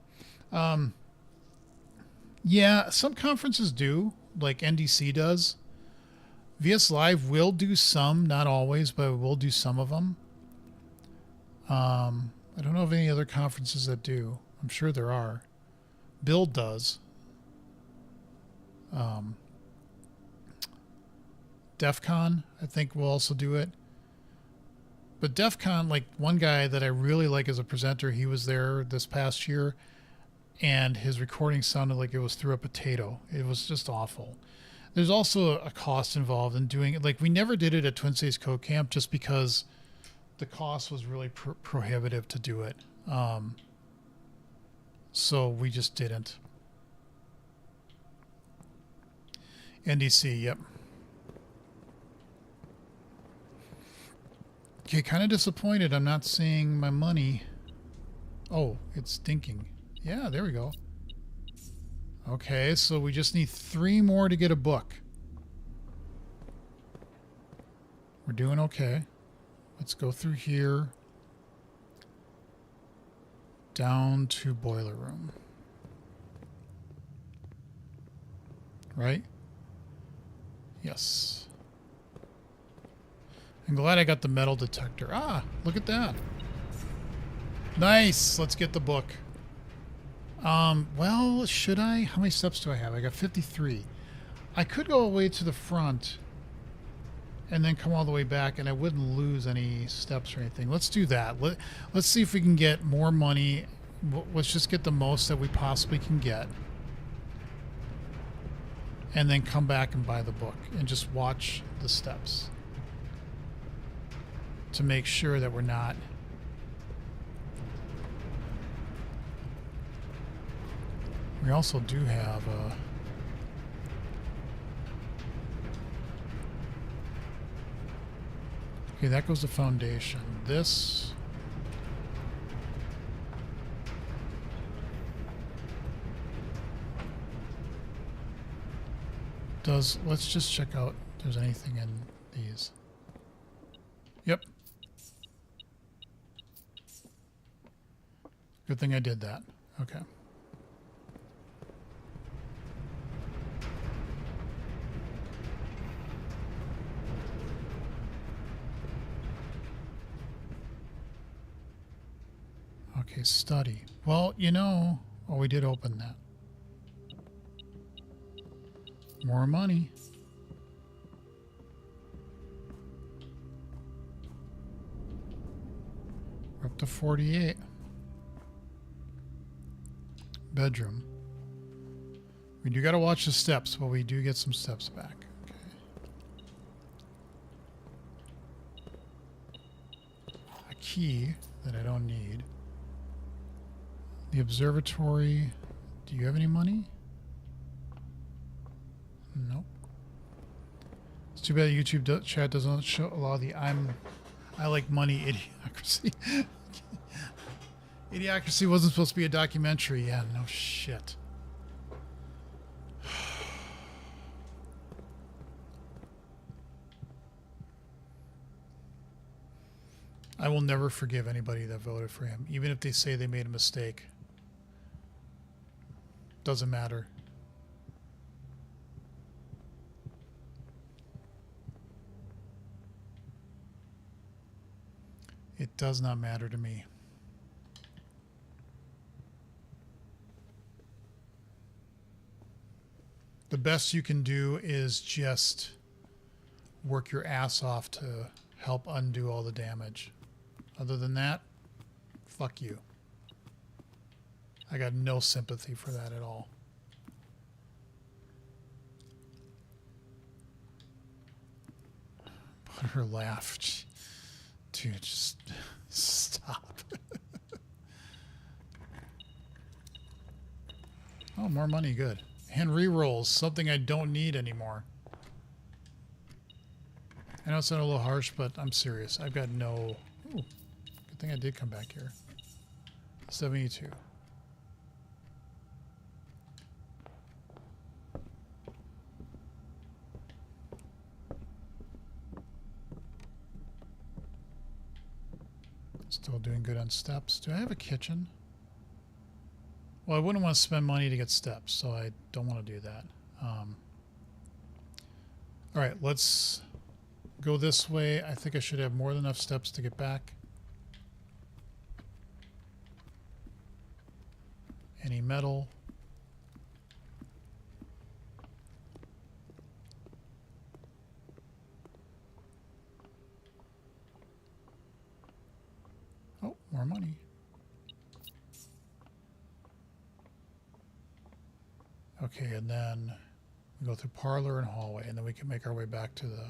Yeah, some conferences do, like NDC does. VS Live will do some, not always, but we'll do some of them. I don't know of any other conferences that do. I'm sure there are. Build does. DEF CON, I think, will also do it. But DEF CON, like one guy that I really like as a presenter, he was there this past year, and his recording sounded like it was through a potato. It was just awful. There's also a cost involved in doing it. Like, we never did it at Twin Cities Code Camp just because the cost was really prohibitive to do it. So we just didn't. NDC, yep. Okay, kind of disappointed I'm not seeing my money. Oh, it's stinking. Yeah, there we go. Okay, so we just need 3 more to get a book. We're doing okay. Let's go through here. Down to boiler room. Right? Yes. I'm glad I got the metal detector. Ah, look at that. Nice. Let's get the book. Well, should I? How many steps do I have? I got 53. I could go away to the front and then come all the way back, and I wouldn't lose any steps or anything. Let's do that. Let's see if we can get more money. Let's just get the most that we possibly can get. And then come back and buy the book and just watch the steps to make sure that we're not. We also do have a... Okay, that goes to foundation. This... does... Let's just check out if there's anything in these. Yep. Good thing I did that. Okay. Okay, study. Well, you know... Oh, we did open that. More money. We're up to 48. Bedroom. We do got to watch the steps, but we do get some steps back. Okay. A key that I don't need. The observatory. Do you have any money? Nope. It's too bad YouTube chat doesn't allow the I like money idiocracy. Idiocracy wasn't supposed to be a documentary. Yeah, no shit. I will never forgive anybody that voted for him, even if they say they made a mistake. Doesn't matter. It does not matter to me. The best you can do is just work your ass off to help undo all the damage. Other than that, fuck you. I got no sympathy for that at all. But her laugh. Dude, just stop. Oh, more money. Good. Henry rolls. Something I don't need anymore. I know it sounded a little harsh, but I'm serious. I've got no... Ooh, good thing I did come back here. 72. Still doing good on steps. Do I have a kitchen? Well, I wouldn't want to spend money to get steps, so I don't want to do that. All right, let's go this way. I think I should have more than enough steps to get back. Any metal? Oh, more money. Okay, and then we go through parlor and hallway, and then we can make our way back to the...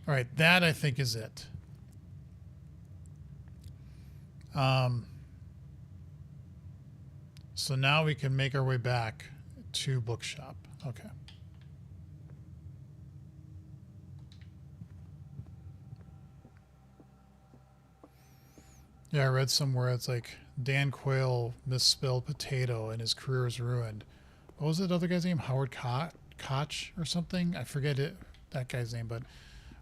All right, that I think is it. So now we can make our way back to bookshop. Okay. Yeah, I read somewhere it's like Dan Quayle misspelled potato and his career is ruined. What was that other guy's name? Howard Koch or something? I forget that guy's name, but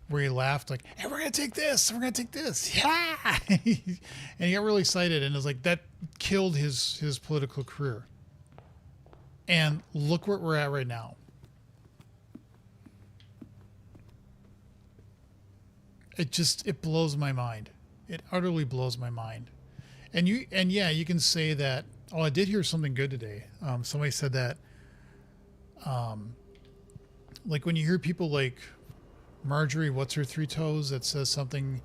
where he laughed like, "Hey, we're gonna take this. We're gonna take this." Yeah, and he got really excited, and it was like that killed his political career. And look where we're at right now. It blows my mind. It utterly blows my mind. And yeah, you can say that. Oh, I did hear something good today. Somebody said that, like when you hear people like Marjorie, what's her three toes, that says something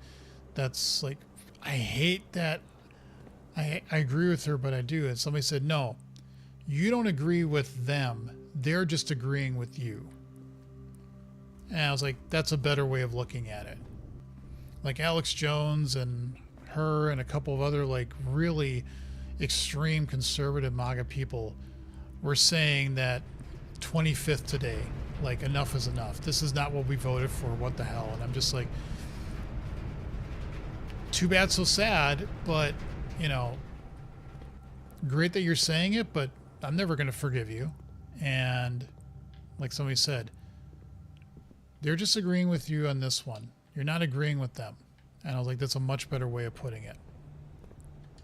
that's like, I hate that. I agree with her, but I do. And somebody said, no, you don't agree with them. They're just agreeing with you. And I was like, that's a better way of looking at it. Like Alex Jones and her and a couple of other like really extreme conservative MAGA people were saying that 25th today, like enough is enough. This is not what we voted for. What the hell? And I'm just like, too bad, so sad, but you know, great that you're saying it, but I'm never going to forgive you. And like somebody said, they're just agreeing with you on this one. You're not agreeing with them. And I was like, that's a much better way of putting it.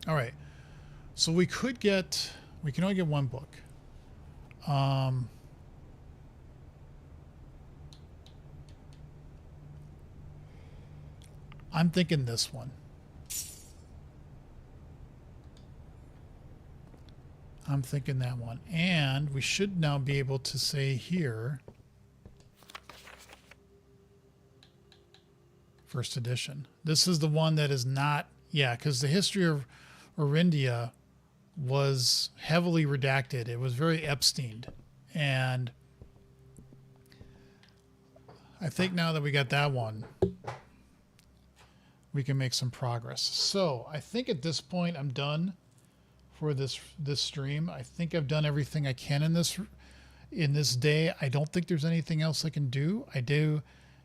All right. So we can only get one book. I'm thinking this one. I'm thinking that one. And we should now be able to say here, first edition. This is the one that is not, yeah, because the history of Orindia was heavily redacted. It was very Epsteined. And I think now that we got that one, we can make some progress. So I think at this point I'm done for this stream. I think I've done everything I can in this day. I don't think there's anything else I can do. I do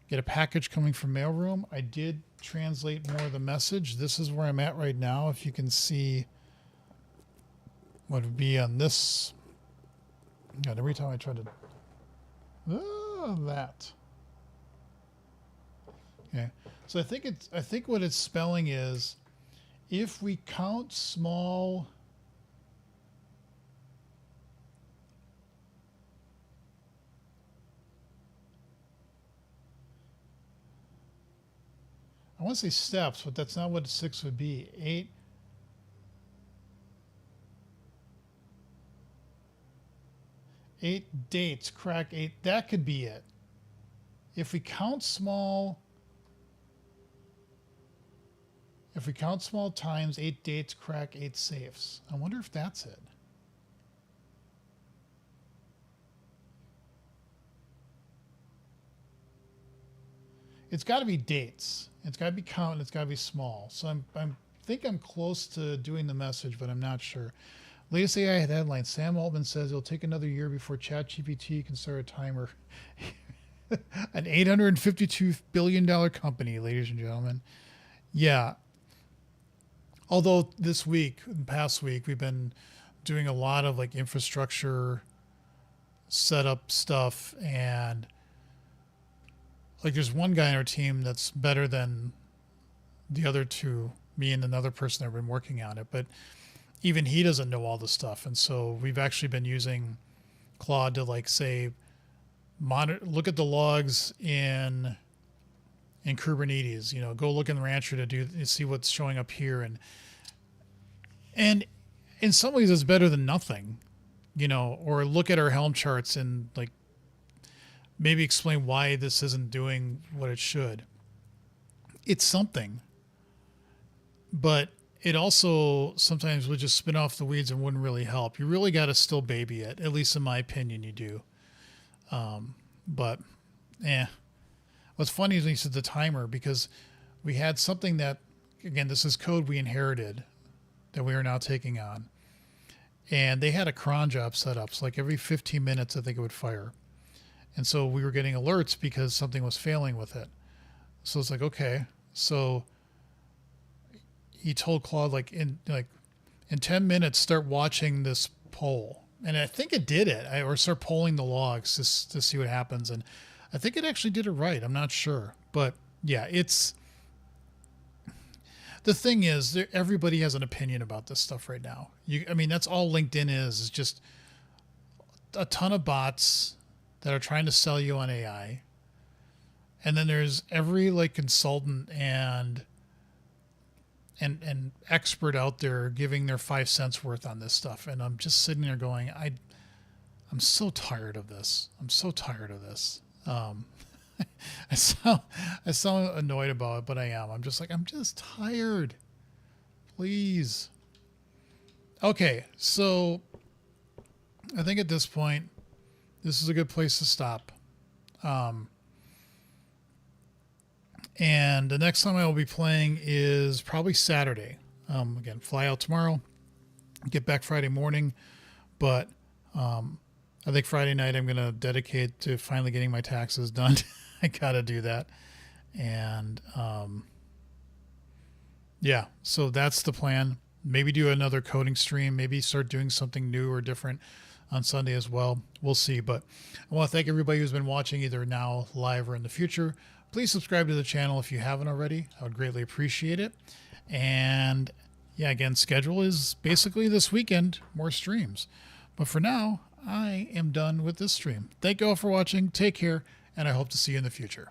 get a package coming from mailroom. I did translate more of the message. This is where I'm at right now. If you can see what would be on this. God, every time I try to that. Okay. So I think what it's spelling is, if we count small I want to say steps, but that's not what 6 would be. 8 dates, crack 8. That could be it. If we count small times, 8 dates, crack 8 safes. I wonder if that's it. It's got to be dates. It's got to be count. It's got to be small. So I think I'm close to doing the message, but I'm not sure. Latest AI headline: Sam Altman says it'll take another year before ChatGPT can start a timer. An $852 billion company, ladies and gentlemen. Yeah. Although this past week, we've been doing a lot of like infrastructure setup stuff, and like there's one guy in our team that's better than the other two, me and another person that have been working on it, but even he doesn't know all the stuff. And so we've actually been using Claude to like say, look at the logs in Kubernetes, go look in the Rancher to see what's showing up here. And in some ways it's better than nothing, or look at our Helm charts and like maybe explain why this isn't doing what it should. It's something, but it also sometimes would just spin off the weeds and wouldn't really help. You really got to still baby it. At least in my opinion, you do. But what's funny is when you said the timer, because we had something that, again, this is code we inherited that we are now taking on. and they had a cron job set up. So like every 15 minutes, I think it would fire. And so we were getting alerts because something was failing with it. So it's like, okay. So he told Claude in 10 minutes, start watching this poll. And I think it did it, or start polling the logs to see what happens. And I think it actually did it right. I'm not sure. But yeah, the thing is, everybody has an opinion about this stuff right now. I mean, that's all LinkedIn is just a ton of bots that are trying to sell you on AI. And then there's every consultant and expert out there giving their 5 cents worth on this stuff. And I'm just sitting there going, I'm so tired of this. I'm so tired of this. I sound annoyed about it, but I am. I'm just tired. Please. Okay, so I think at this point, this is a good place to stop. And the next time I will be playing is probably Saturday. Again, fly out tomorrow, get back Friday morning. But I think Friday night I'm going to dedicate to finally getting my taxes done. I got to do that. And yeah, so that's the plan. Maybe do another coding stream, maybe start doing something new or different on Sunday as well. We'll see. But I want to thank everybody who's been watching either now, live, or in the future. Please subscribe to the channel if you haven't already. I would greatly appreciate it. And yeah, again, schedule is basically this weekend, more streams. But for now, I am done with this stream. Thank you all for watching. Take care, and I hope to see you in the future.